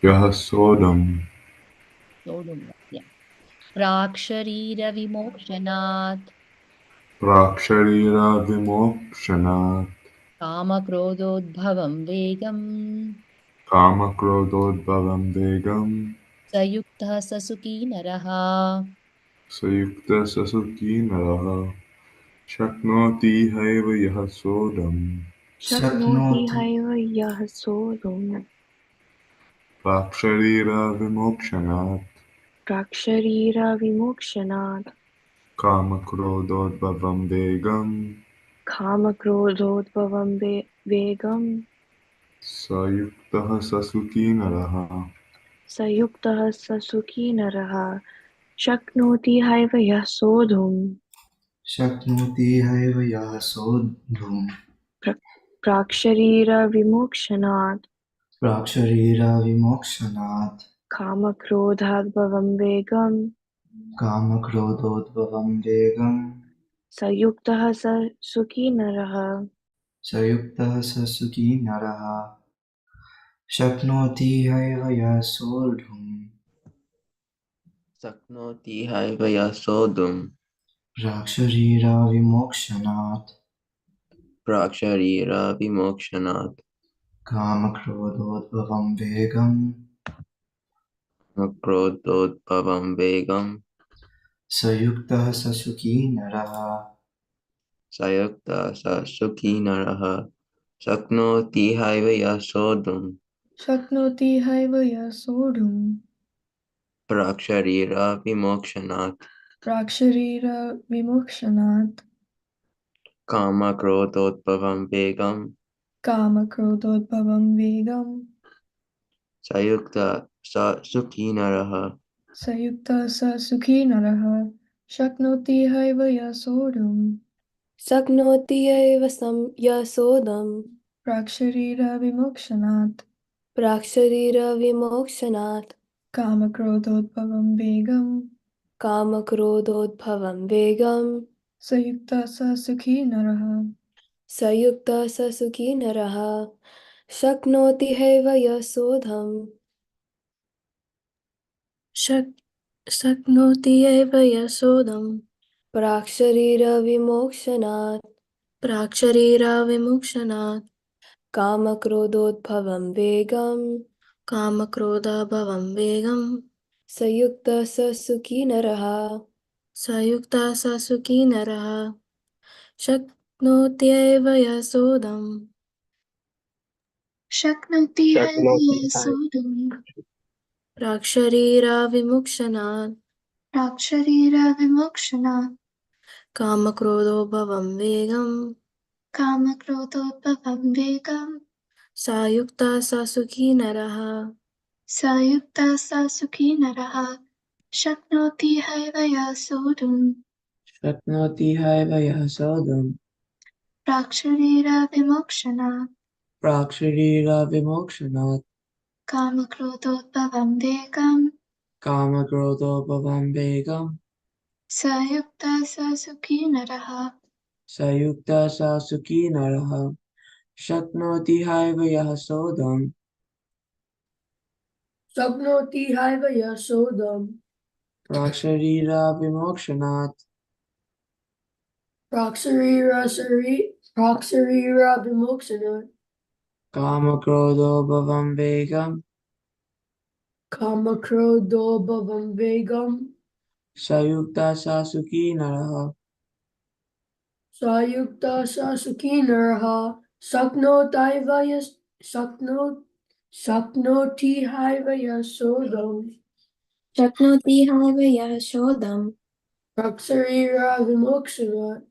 यः सोढुम् Sodhum. Yeah. Praksharira vimokshanat. प्राक्शरीरविमोक्षणात् Kama krododbhavam vegam. कामक्रोधोद्भवं वेगं Sayukta sasuki naraha. संयुक्तः स सुखी नरः शक्नोति have यः सोढुम् शक्नोति have यः सोढुम् प्राक्शरीरविमोक्षणात् प्राक्शरीरविमोक्षणात् कामक्रोधोद्भवं वेगं कामक्रोधोद्भवं वेगं संयुक्तः स सुखी नरः संयुक्तः स सुखी नरः शक्नोति हैव यः सोढुम् शक्नोति हैव यः सोढुम् प्राक्शरीरविमोक्षणात् प्राक्शरीरविमोक्षणात् कामक्रोधाद्भवं वेगं कामक्रोधोद्भवं वेगं संयुक्तः स सुखी नरः संयुक्तः स सुखी नरः शक्नोति हैव यः सोढुम् शक्नोति हैव यः सोढुम् प्राक्शरीरविमोक्षणात् प्राक्शरीरविमोक्षणात् कामक्रोधोद्भवं वेगं क्रोधोद्भवं वेगं संयुक्तः स सुखी नरः संयुक्तः स सुखी नरः शक्नोति हैव यः सोढुम् शक्नोति हैव यः सोढुम् प्राक्शरीरविमोक्षणात् प्राक्शरीरविमोक्षणात् कामक्रोधोद्भवं वेगं कामक्रोधोद्भवं वेगं संयुक्तः स सुखी नरः संयुक्तः स सुखी नरः शक्नोति हैव यः सोढुम् शक्नोति एव यशोदं प्राक्शरीरविमोक्षणात् प्राक्शरीरविमोक्षणात् कामक्रोधोद्भवं वेगं कामक्रोधोद्भवं वेगं संयुक्तः स सुखी नरः संयुक्तः स सुखी नरः शक्नोति हैव यशोधं शक्नोति एव यशोदं प्राक्शरीरविमोक्षणात् प्राक्शरीरविमोक्षणात् कामक्रोधोद्भवं वेगं कामक्रोधभवं वेगं संयुक्तः स सुखी नरः संयुक्तः स सुखी नरः शक्नोत्येव यशोदम् शक्नोति हैव यः सोढुम् प्राक्शरीराविमुक्षणात् प्राक्शरीरविमोक्षणात् कामक्रोधोद्भवं वेगं कामक्रोधोद्भवं वेगं सायुक्तः स सुखी नरः संयुक्तः स सुखी नरः शक्नोति हैव यः सोढुम् शक्नोति हैव यः सोढुम् प्राक्शरीरविमोक्षणात् प्राक्शरीरविमोक्षणात् कामक्रोधोद्भवं वेगं कामक्रोधोपभं वेगं संयुक्तः स सुखी नरः Sayukta sa suki naraha. Shaknoti haiva yah sodam. शक्नोति हैव यः सोदम् Praksharira vimokshanat. प्राक्शरीरा विमोक्षणात् Kama krodho bhavam vegam. कामक्रोधोपभं वेगम् Sayukta sa suki naraha. स्वायुक्तः स सुखी नरः शक्नोत्यैव यस् शक्नो शक्नोति हैव यः सोदम् शक्नोति हैव यः शोधम् प्राक्शरीरा विमोक्षणात्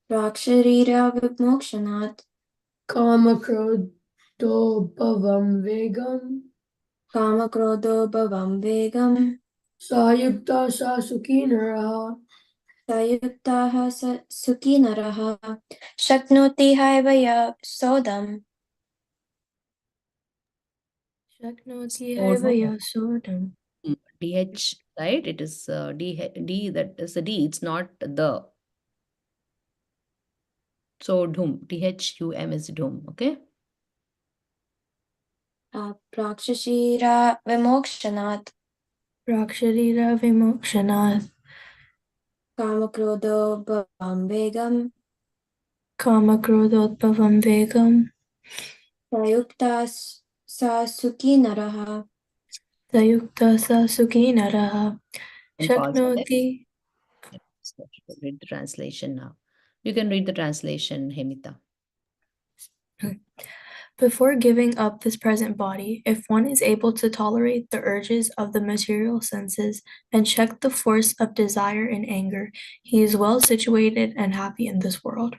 प्राक्शरीरविमोक्षणात् कामक्रोधोपभं वेगम् कामक्रोधोपभं वेगम् स्वायुक्तः स सुखी नरः सयुक्तः सुखी नरः शक्नोति हैव यः शोधम् शक्नोति Oh, हैव no. यः शोधम् DH, right? It is D, that is the D. It's not the. So, dhum. THUM is dhum. Okay. प्राक्षशीराविमोक्षणात् प्राक्शरीरविमोक्षणात् कामक्रोधोपभं वेगम् कामक्रोधोद्भवं वेगम् सयुक्तः स सुखी नरः संयुक्तः स सुखी नरः And pause for शक्नोति So, read the translation now. You can read the translation, Hemita. Before giving up this present body, if one is able to tolerate the urges of the material senses and check the force of desire and anger, he is well situated and happy in this world.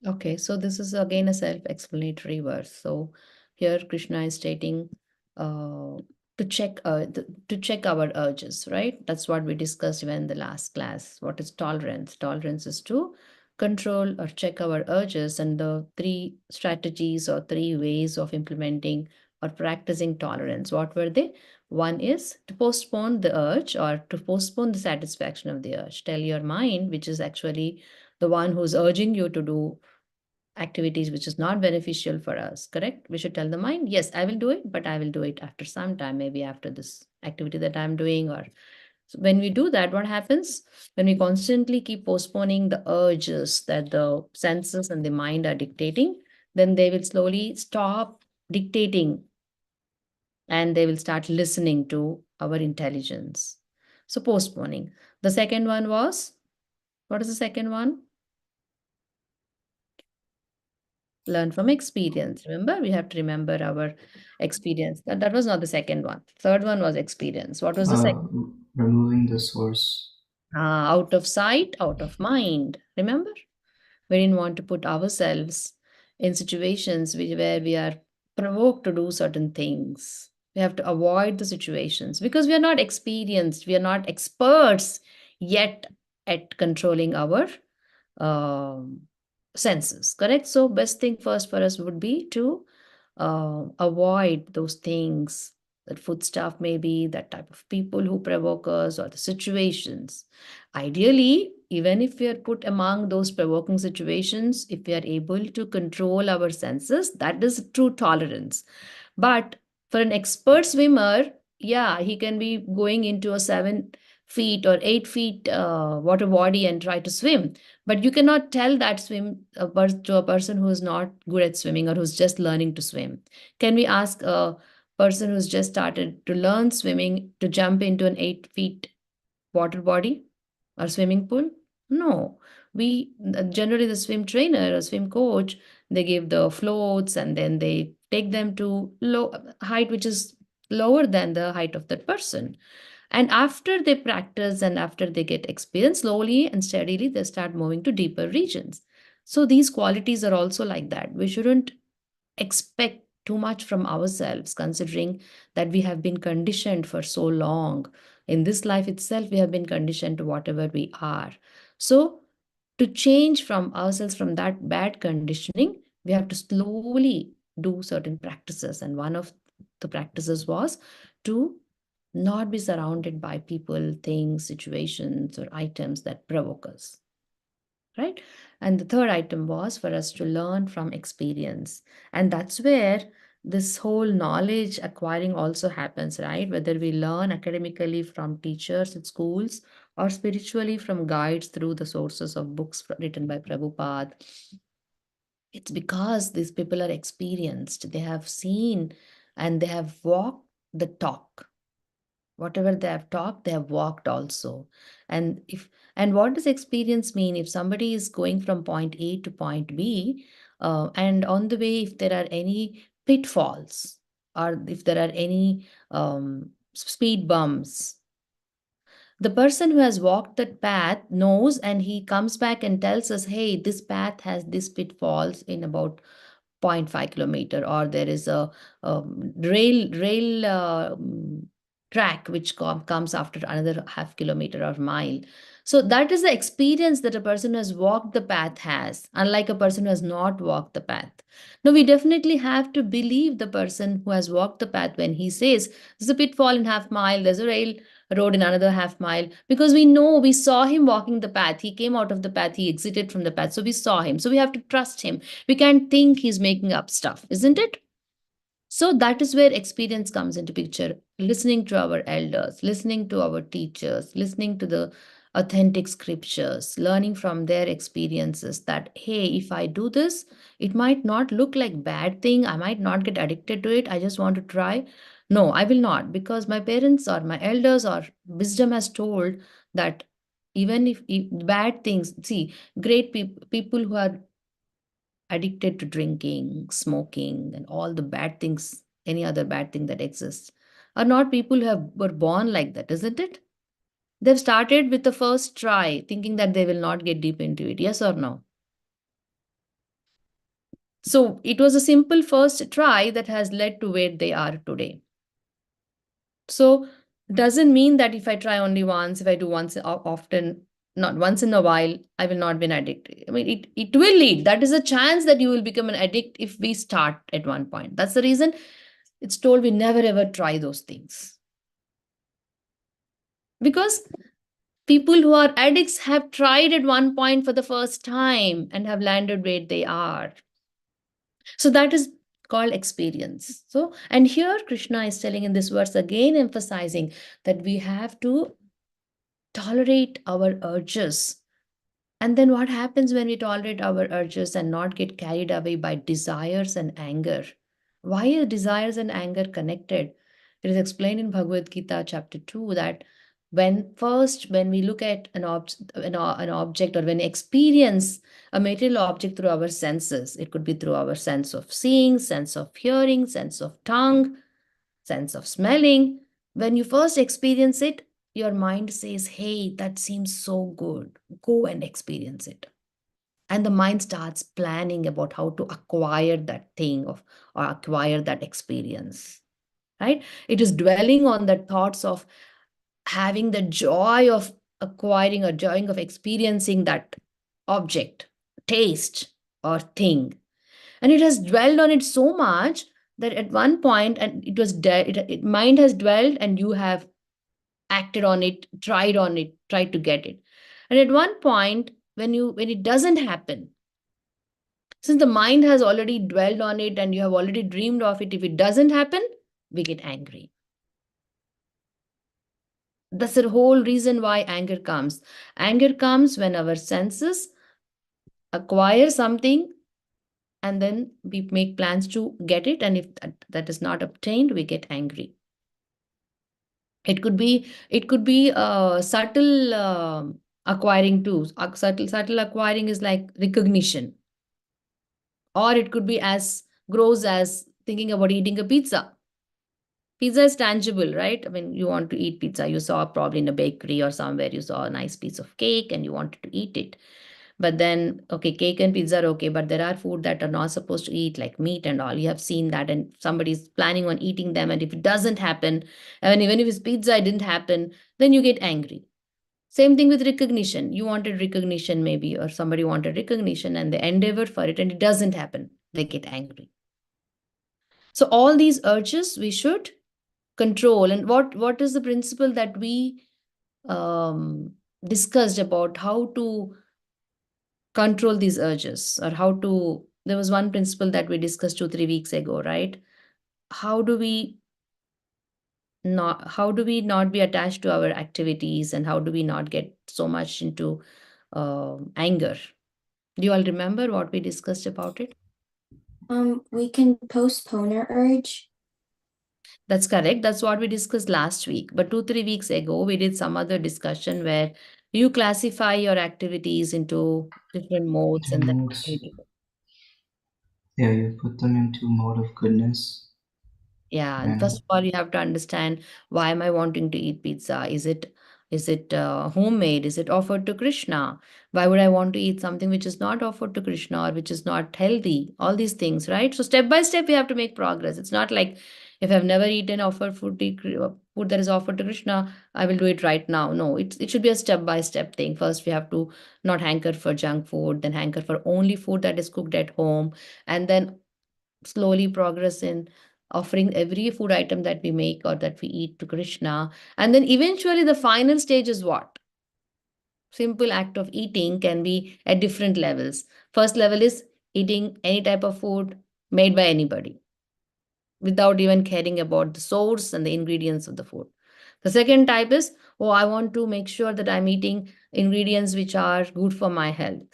Okay, so this is again a self-explanatory verse. So here Krishna is stating uh, to check our urges, right? That's what we discussed even in the last class. What is tolerance? Tolerance is to control or check our urges, and the three strategies or three ways of implementing or practicing tolerance. What were they? One is to postpone the urge or to postpone the satisfaction of the urge. Tell your mind, which is actually the one who's urging you to do activities which is not beneficial for us, correct? We should tell the mind, yes, I will do it, but I will do it after some time, maybe after this activity that I'm doing. Or so when we do that, what happens? When we constantly keep postponing the urges that the senses and the mind are dictating, then they will slowly stop dictating and they will start listening to our intelligence. So postponing. The second one was, what is the second one? Learn from experience. Remember, we have to remember our experience. That was not the second one. Third one was experience. What was the second? Removing the source. Out of sight, out of mind. Remember, we didn't want to put ourselves in situations where we are provoked to do certain things. We have to avoid the situations because we are not experienced, we are not experts yet at controlling our um, senses, correct? So best thing first for us would be to avoid those things, that food stuff, maybe that type of people who provoke us, or the situations. Ideally, even if we are put among those provoking situations, if we are able to control our senses, that is true tolerance. But for an expert swimmer, yeah, he can be going into a 7 feet or 8 feet water body and try to swim. But you cannot tell that to a person who is not good at swimming or who's just learning to swim. Can we ask a person who's just started to learn swimming to jump into an 8 feet water body or swimming pool? No. We generally, the swim trainer or swim coach, they give the floats and then they take them to low height which is lower than the height of that person. And after they practice and after they get experience, slowly and steadily they start moving to deeper regions. So these qualities are also like that. We shouldn't expect too much from ourselves, considering that we have been conditioned for so long. In this life itself, we have been conditioned to whatever we are. So, to change from ourselves from that bad conditioning, we have to slowly do certain practices. And one of the practices was to not be surrounded by people, things, situations, or items that provoke us. right? And the third item was for us to learn from experience. And that's where this whole knowledge acquiring also happens, right? Whether we learn academically from teachers at schools or spiritually from guides through the sources of books written by Prabhupada, it's because these people are experienced. They have seen and they have walked the talk. Whatever they have talked, they have walked also. And what does experience mean? If somebody is going from point A to point B, and on the way, if there are any pitfalls or if there are any speed bumps, the person who has walked that path knows, and he comes back and tells us, hey, this path has this pitfalls in about 0.5 kilometer, or there is a rail track which comes after another half kilometer or mile. So that is the experience that a person who has walked the path has, unlike a person who has not walked the path. Now we definitely have to believe the person who has walked the path when he says there's a pitfall in half mile, there's a rail road in another half mile, because we know, we saw him walking the path, he came out of the path, he exited from the path, so we saw him, so we have to trust him. We can't think he's making up stuff, isn't it? So that is where experience comes into picture. Listening to our elders, listening to our teachers, listening to the authentic scriptures, learning from their experiences that, hey, if I do this, it might not look like bad thing. I might not get addicted to it. I just want to try. No, I will not, because my parents or my elders or wisdom has told that even if bad things, see, great people who are addicted to drinking, smoking, and all the bad things, any other bad thing that exists, are not people who were born like that, isn't it? They've started with the first try, thinking that they will not get deep into it. Yes or no? So it was a simple first try that has led to where they are today. So doesn't mean that if I try only once, if I do once often, not once in a while, I will not be an addict. I mean, it will lead. That is a chance that you will become an addict if we start at one point. That's the reason it's told we never ever try those things. Because people who are addicts have tried at one point for the first time and have landed where they are. So that is called experience. So, and here Krishna is telling in this verse again, emphasizing that we have to tolerate our urges. And then what happens when we tolerate our urges and not get carried away by desires and anger? Why are desires and anger connected? It is explained in Bhagavad Gita chapter 2 that when we look at an object, or when we experience a material object through our senses, it could be through our sense of seeing, sense of hearing, sense of tongue, sense of smelling. When you first experience it, your mind says, hey, that seems so good. Go and experience it. And the mind starts planning about how to acquire that thing or acquire that experience. Right? It is dwelling on the thoughts of having the joy of acquiring or joy of experiencing that object, taste, or thing. And it has dwelled on it so much that at one point, and it was mind has dwelled, and you have acted on it, tried to get it. And at one point, when it doesn't happen, since the mind has already dwelled on it and you have already dreamed of it, if it doesn't happen, we get angry. That's the whole reason why anger comes. Anger comes when our senses acquire something, and then we make plans to get it, and if that is not obtained, we get angry. It could be subtle acquiring too. Subtle acquiring is like recognition, or it could be as gross as thinking about eating a pizza. Pizza is tangible, right? I mean, you want to eat pizza. You saw probably in a bakery or somewhere, you saw a nice piece of cake and you wanted to eat it. But then, okay, cake and pizza are okay, but there are food that are not supposed to eat, like meat and all. You have seen that, and somebody's planning on eating them. And if it doesn't happen, and even if it's pizza, it didn't happen, then you get angry. Same thing with recognition. You wanted recognition, maybe, or somebody wanted recognition and they endeavor for it and it doesn't happen. They get angry. So, all these urges we should control. And what is the principle that we discussed about how to control these urges, or how to, there was one principle that we discussed 2 3 weeks ago, right? How do we not be attached to our activities, and how do we not get so much into anger? Do you all remember what we discussed about it? We can postpone our urge. That's correct. That's what we discussed last week. But 2 3 weeks ago, we did some other discussion where you classify your activities into different modes, The and then modes, yeah, you put them into mode of goodness, yeah, and first and of all, you have to understand, why am I wanting to eat pizza? Is it homemade? Is it offered to Krishna? Why would I want to eat something which is not offered to Krishna, or which is not healthy? All these things, right? So step by step, we have to make progress. It's not like, if I've never eaten offered food, food that is offered to Krishna, I will do it right now. No, it should be a step by step thing. First, we have to not hanker for junk food, then hanker for only food that is cooked at home, and then slowly progress in offering every food item that we make or that we eat to Krishna. And then eventually, the final stage is what? Simple act of eating can be at different levels. First level is eating any type of food made by anybody without even caring about the source and the ingredients of the food. The second type is, oh, I want to make sure that I'm eating ingredients which are good for my health.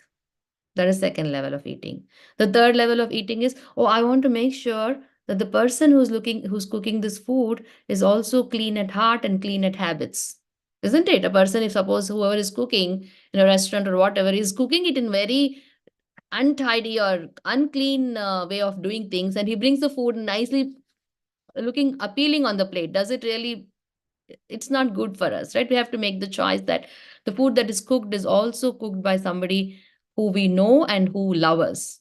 That is second level of eating. The third level of eating is, oh, I want to make sure that the person who's cooking this food is also clean at heart and clean at habits. Isn't it? A person, if suppose whoever is cooking in a restaurant or whatever, is cooking it in very untidy or unclean way of doing things, and he brings the food nicely looking appealing on the plate, does it really, it's not good for us, right? We have to make the choice that the food that is cooked is also cooked by somebody who we know and who love us.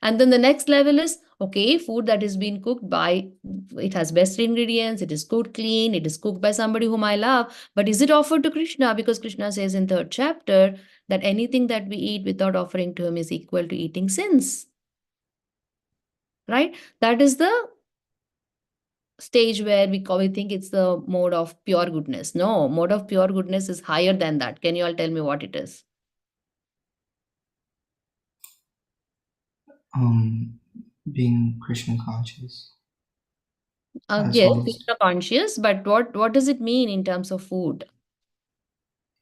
And then the next level is, okay, food that is being cooked by, it has best ingredients, it is cooked clean, it is cooked by somebody whom I love, but is it offered to Krishna? Because Krishna says in third chapter that anything that we eat without offering to him is equal to eating sins, right? That is the stage where we think it's the mode of pure goodness. No, mode of pure goodness is higher than that. Can you all tell me what it is? being Krishna conscious, as Yes, well as Krishna conscious, but what does it mean in terms of food?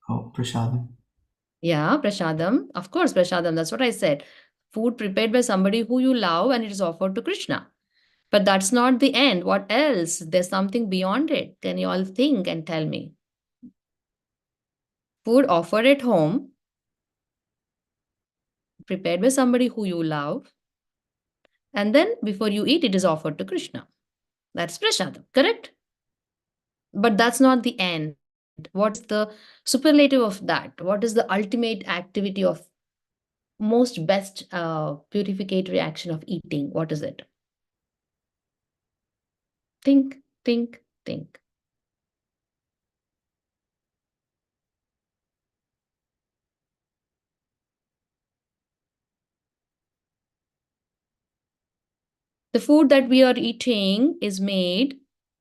prasadam. Yeah, prasadam. Of course, prasadam. That's what I said. Food prepared by somebody who you love, and it is offered to Krishna. But that's not the end. What else? There's something beyond it. Can you all think and tell me? Food offered at home, prepared by somebody who you love, and then before you eat, it is offered to Krishna. That's prasadam, correct? But that's not the end. What is the superlative of that? What is the ultimate activity of most best purificatory action of eating? What is it? Think, think, think. The food that we are eating is made,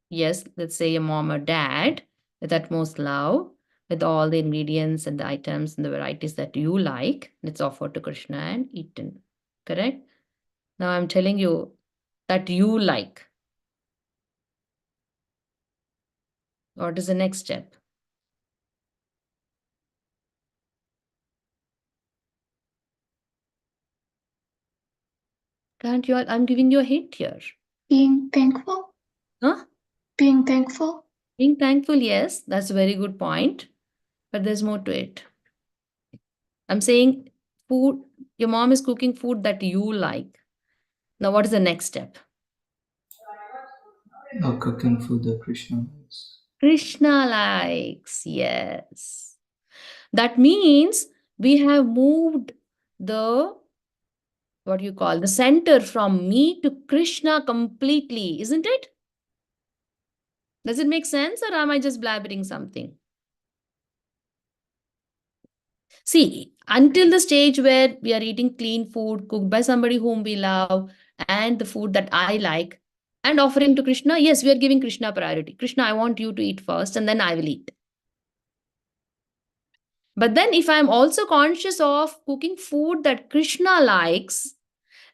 yes, let's say a mom or dad, with utmost love, with all the ingredients and the items and the varieties that you like. It's offered to Krishna and eaten. Correct? Now I'm telling you that you like. What is the next step? Can't you all? I'm giving you a hint here. Being thankful. Huh? Being thankful. Being thankful, yes, that's a very good point. But there's more to it. I'm saying food, your mom is cooking food that you like. Now, what is the next step? Cooking food that Krishna likes. Krishna likes, yes. That means we have moved the, what you call, the center from me to Krishna completely, isn't it? Does it make sense, or am I just blabbering something? See, until the stage where we are eating clean food cooked by somebody whom we love, and the food that I like, and offering to Krishna, yes, we are giving Krishna priority. Krishna, I want you to eat first, and then I will eat. But then if I'm also conscious of cooking food that Krishna likes,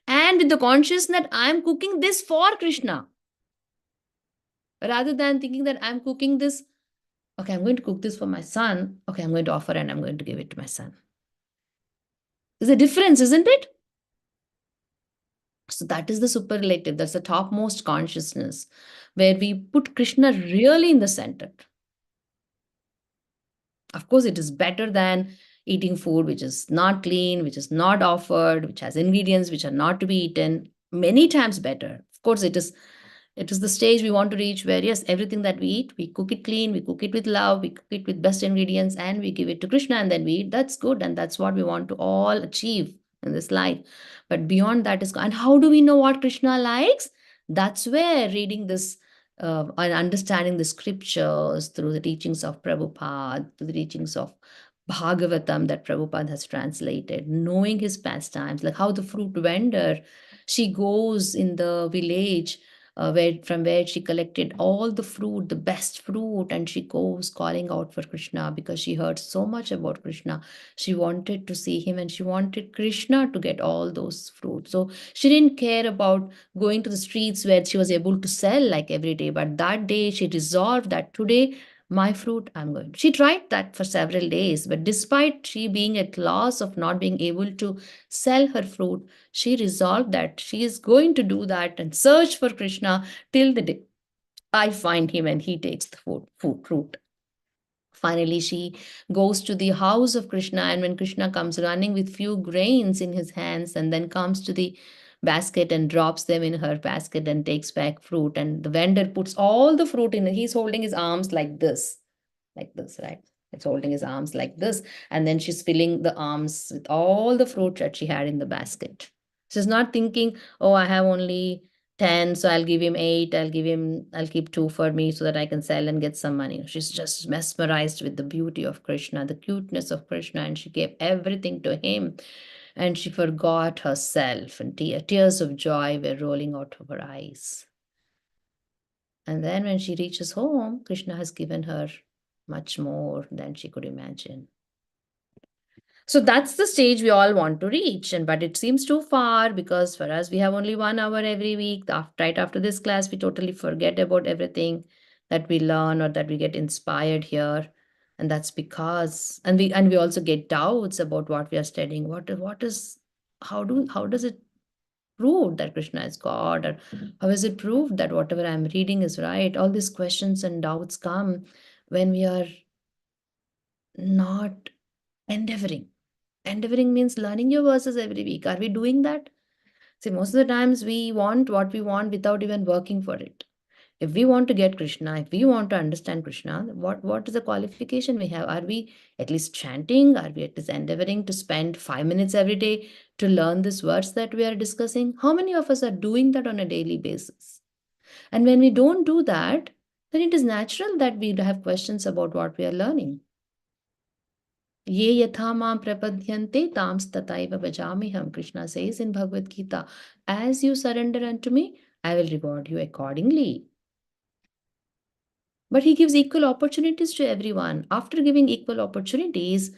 and with the consciousness that I'm cooking this for Krishna, rather than thinking that I'm cooking this, okay, I'm going to cook this for my son, okay, I'm going to offer and I'm going to give it to my son. There's a difference, isn't it? So that is the superlative, that's the topmost consciousness, where we put Krishna really in the center. Of course, it is better than eating food which is not clean, which is not offered, which has ingredients which are not to be eaten. Many times better. Of course, it is the stage we want to reach where, yes, everything that we eat, we cook it clean, we cook it with love, we cook it with best ingredients, and we give it to Krishna and then we eat. That's good. And that's what we want to all achieve in this life. But beyond that is, and how do we know what Krishna likes? That's where reading this and understanding the scriptures through the teachings of Prabhupada, through the teachings of Bhagavatam that Prabhupada has translated, knowing his pastimes, like how the fruit vendor, she goes in the village where she collected all the fruit, the best fruit, and she goes calling out for Krishna because she heard so much about Krishna. She wanted to see him and she wanted Krishna to get all those fruits. So she didn't care about going to the streets where she was able to sell like every day. But that day she resolved that today my fruit I'm going. She tried that for several days, but despite she being at loss of not being able to sell her fruit, she resolved that she is going to do that and search for Krishna till the day I find him and he takes the fruit. Finally, she goes to the house of Krishna, and when Krishna comes running with few grains in his hands and then comes to the basket and drops them in her basket and takes back fruit, and the vendor puts all the fruit in it. He's holding his arms like this, right? It's holding his arms like this, and then she's filling the arms with all the fruit that she had in the basket. She's not thinking, oh, I have only 10, so I'll give him 8, I'll keep 2 for me so that I can sell and get some money. She's just mesmerized with the beauty of Krishna, the cuteness of Krishna, and she gave everything to him. And she forgot herself, and tears of joy were rolling out of her eyes. And then when she reaches home, Krishna has given her much more than she could imagine. So that's the stage we all want to reach. And but it seems too far because for us, we have only 1 hour every week. Right after this class, we totally forget about everything that we learn or that we get inspired here. And that's because and we also get doubts about what we are studying. What is how does it prove that Krishna is God? Or how is it proved that whatever I'm reading is right? All these questions and doubts come when we are not endeavoring. Endeavoring means learning your verses every week. Are we doing that? See, most of the times we want what we want without even working for it. If we want to get Krishna, if we want to understand Krishna, what is the qualification we have? Are we at least chanting? Are we at least endeavoring to spend 5 minutes every day to learn this verse that we are discussing? How many of us are doing that on a daily basis? And when we don't do that, then it is natural that we have questions about what we are learning. Ye yatha mam prapadyante tams tataiva bhajamiham. Krishna says in Bhagavad Gita, as you surrender unto me, I will reward you accordingly. But he gives equal opportunities to everyone. After giving equal opportunities,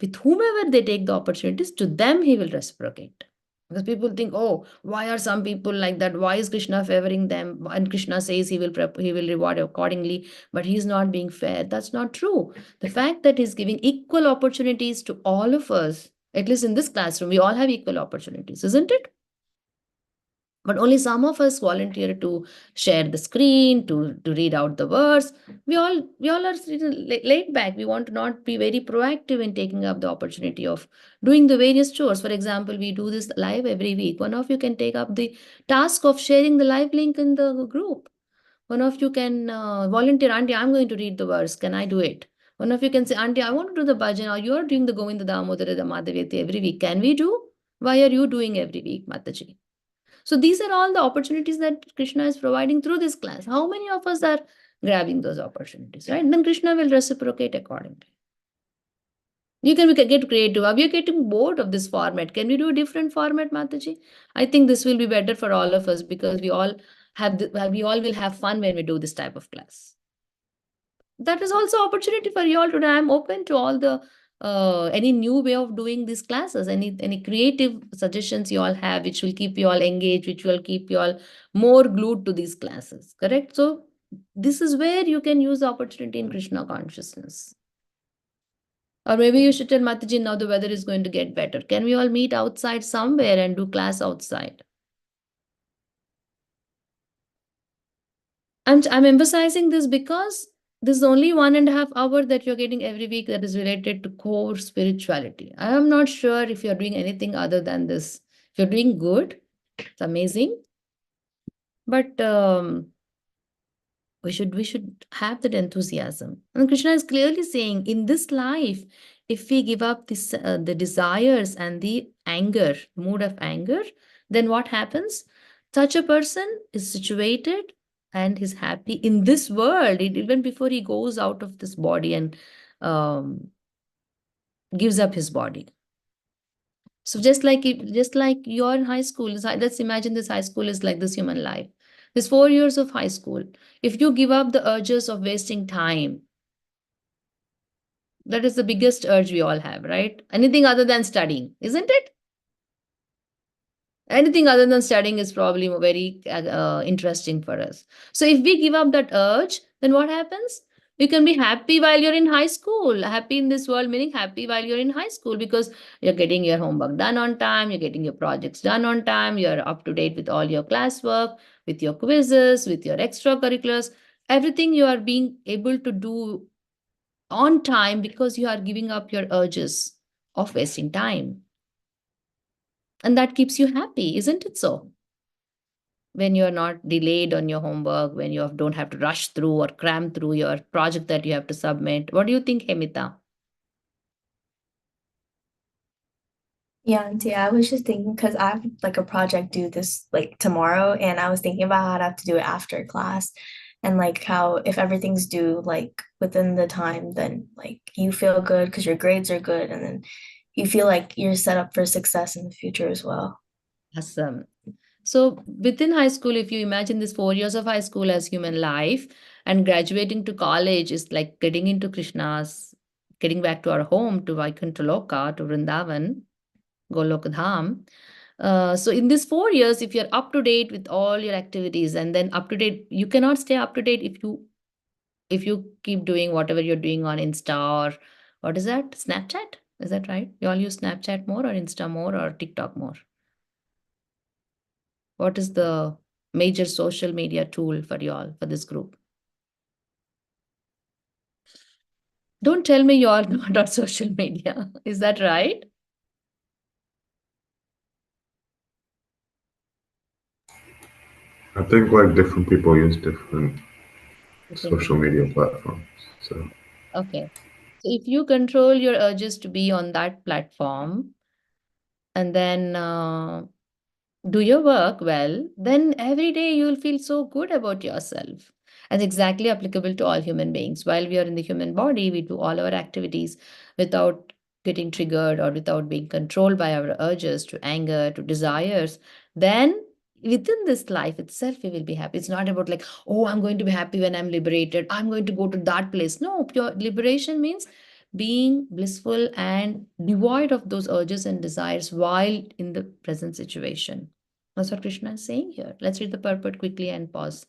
with whomever they take the opportunities, to them he will reciprocate. Because people think, oh, why are some people like that? Why is Krishna favoring them? And Krishna says he will reward accordingly, but he's not being fair. That's not true. The fact that he's giving equal opportunities to all of us, at least in this classroom, we all have equal opportunities, isn't it? But only some of us volunteer to share the screen, to read out the words. We all are laid back. We want to not be very proactive in taking up the opportunity of doing the various chores. For example, we do this live every week. One of you can take up the task of sharing the live link in the group. One of you can volunteer, Auntie, I'm going to read the verse. Can I do it? One of you can say, Auntie, I want to do the bhajan, or you are doing the Govinda Damodara the Madhavyati every week. Can we do? Why are you doing every week, Mataji? So these are all the opportunities that Krishna is providing through this class. How many of us are grabbing those opportunities, right? Then Krishna will reciprocate accordingly. We can get creative. Are we getting bored of this format? Can we do a different format, Mataji? I think this will be better for all of us because we all will have fun when we do this type of class. That is also opportunity for you all today. I'm open to all the any new way of doing these classes? Any creative suggestions you all have, which will keep you all engaged, which will keep you all more glued to these classes? Correct. So this is where you can use the opportunity in Krishna consciousness. Or maybe you should tell Mataji, now the weather is going to get better. Can we all meet outside somewhere and do class outside? I'm emphasizing this because this is only 1.5 hours that you're getting every week that is related to core spirituality. I am not sure if you're doing anything other than this. If you're doing good, it's amazing. But we should have that enthusiasm. And Krishna is clearly saying, in this life, if we give up this the desires and the anger, mood of anger, then what happens? Such a person is situated and is happy in this world, even before he goes out of this body and um, gives up his body. So just like you're in high school, let's imagine this high school is like this human life. This 4 years of high school. If you give up the urges of wasting time, that is the biggest urge we all have, right? Anything other than studying, isn't it? Anything other than studying is probably very interesting for us. So if we give up that urge, then what happens? You can be happy while you're in high school. Happy in this world meaning happy while you're in high school, because you're getting your homework done on time, you're getting your projects done on time, you're up to date with all your classwork, with your quizzes, with your extracurriculars. Everything you are being able to do on time because you are giving up your urges of wasting time. And that keeps you happy, isn't it so? When you're not delayed on your homework, when you don't have to rush through or cram through your project that you have to submit. What do you think, Hemita? Yeah, Auntie, I was just thinking because I have like a project due this like tomorrow, and I was thinking about how I'd have to do it after class, and like how if everything's due like within the time, then like you feel good because your grades are good, and then you feel like you're set up for success in the future as well. Awesome. So within high school, if you imagine this 4 years of high school as human life, and graduating to college is like getting into Krishna's, getting back to our home, to Vaikuntha Loka, to Vrindavan, Golokadham. So in these 4 years, if you're up to date with all your activities, and then up to date, you cannot stay up to date if you keep doing whatever you're doing on Insta, or what is that? Snapchat? Is that right? You all use Snapchat more or Insta more or TikTok more? What is the major social media tool for you all, for this group? Don't tell me you are not on social media. Is that right? I think like different people use different Different social people. media platforms. So Okay. So if you control your urges to be on that platform, and then do your work well, then every day you'll feel so good about yourself. And exactly applicable to all human beings. While we are in the human body, we do all our activities without getting triggered or without being controlled by our urges to anger, to desires. Then within this life itself, we will be happy. It's not about like, oh, I'm going to be happy when I'm liberated. I'm going to go to that place. No, pure liberation means being blissful and devoid of those urges and desires while in the present situation. That's what Krishna is saying here. Let's read the purport quickly and pause.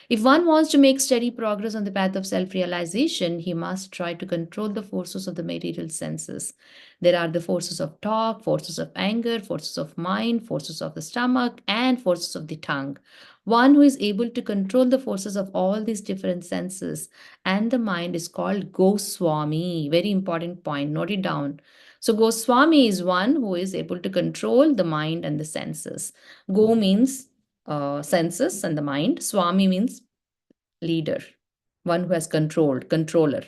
If one wants to make steady progress on the path of self realization, he must try to control the forces of the material senses. There are the forces of talk, forces of anger, forces of mind, forces of the stomach, and forces of the tongue. One who is able to control the forces of all these different senses and the mind is called Goswami. Very important point. Note it down. So, Goswami is one who is able to control the mind and the senses. Go means senses and the mind. Swami means leader, one who has controlled, controller.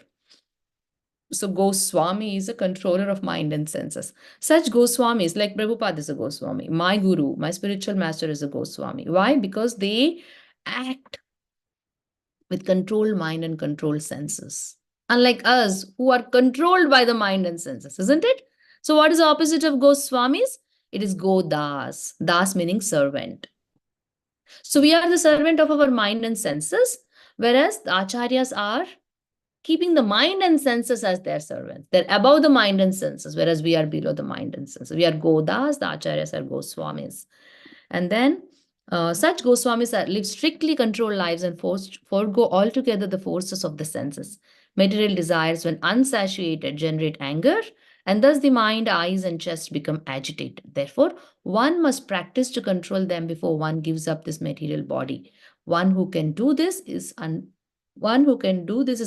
So Goswami is a controller of mind and senses. Such Goswamis, like Prabhupada is a Goswami, my guru, my spiritual master is a Goswami. Why? Because they act with controlled mind and controlled senses. Unlike us, who are controlled by the mind and senses, isn't it? So what is the opposite of Goswamis? It is Godas. Das meaning servant. So we are the servant of our mind and senses, whereas the acharyas are keeping the mind and senses as their servants. They're above the mind and senses, whereas we are below the mind and senses. We are Godas, the Acharyas are Goswamis. And then such Goswamis live strictly controlled lives and forego altogether the forces of the senses. Material desires, when unsatiated, generate anger, and thus the mind, eyes, and chest become agitated. Therefore, one must practice to control them before one gives up this material body. One who can do this is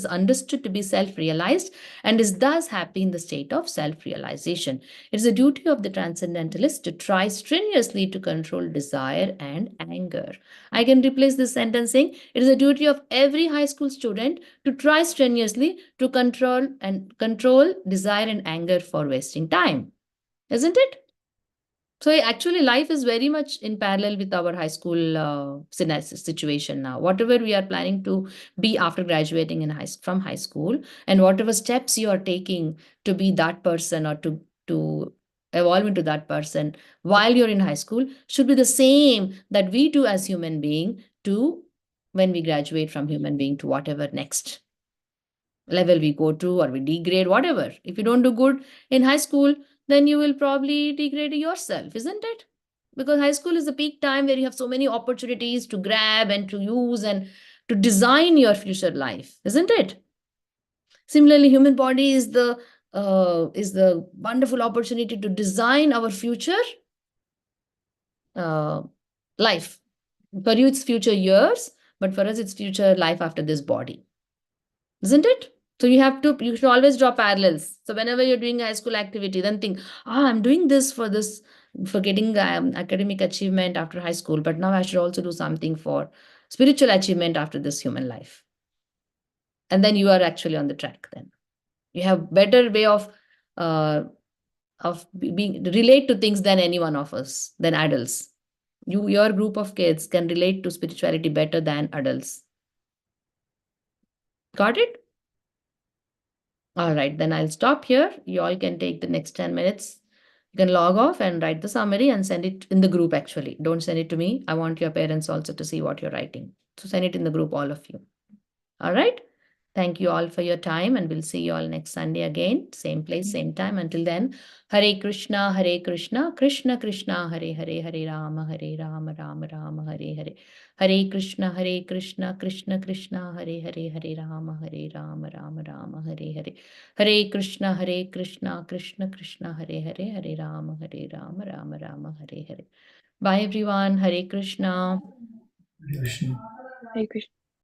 understood to be self-realized and is thus happy in the state of self-realization. It is the duty of the transcendentalist to try strenuously to control desire and anger. I can replace this sentence saying it is the duty of every high school student to try strenuously to control desire and anger for wasting time. Isn't it? So actually, life is very much in parallel with our high school situation now. Whatever we are planning to be after graduating from high school, and whatever steps you are taking to be that person or to evolve into that person while you're in high school should be the same that we do as human being to when we graduate from human being to whatever next level we go to or we degrade, whatever. If you don't do good in high school, then you will probably degrade yourself, isn't it? Because high school is the peak time where you have so many opportunities to grab and to use and to design your future life, isn't it? Similarly, human body is the wonderful opportunity to design our future uh, life. For you, it's future years, but for us, it's future life after this body, isn't it? So you should always draw parallels. So whenever you're doing a high school activity, then think, I'm doing this for getting academic achievement after high school, but now I should also do something for spiritual achievement after this human life. And then you are actually on the track. Then you have better way uh, of being relate to things than any one of us, than adults. Your group of kids can relate to spirituality better than adults. Got it? All right, then I'll stop here. You all can take the next 10 minutes. You can log off and write the summary and send it in the group actually. Don't send it to me. I want your parents also to see what you're writing. So send it in the group, all of you. All right. Thank you all for your time, and we'll see you all next Sunday again. Same place, same time. Until then, Hare Krishna, Hare Krishna, Krishna Krishna, Hare Hare, Hare Rama, Hare Rama, Rama Rama, Hare Hare. Hare Krishna, Hare Krishna, Krishna Krishna, Hare Hare, Hare Rama, Hare Rama, Rama Rama, Hare Hare. Hare Krishna, Hare Krishna, Krishna Krishna, Hare Hare, Hare Rama, Hare Rama, Rama Rama, Hare Hare. Bye everyone. Hare Krishna. Krishna. Hare Krishna.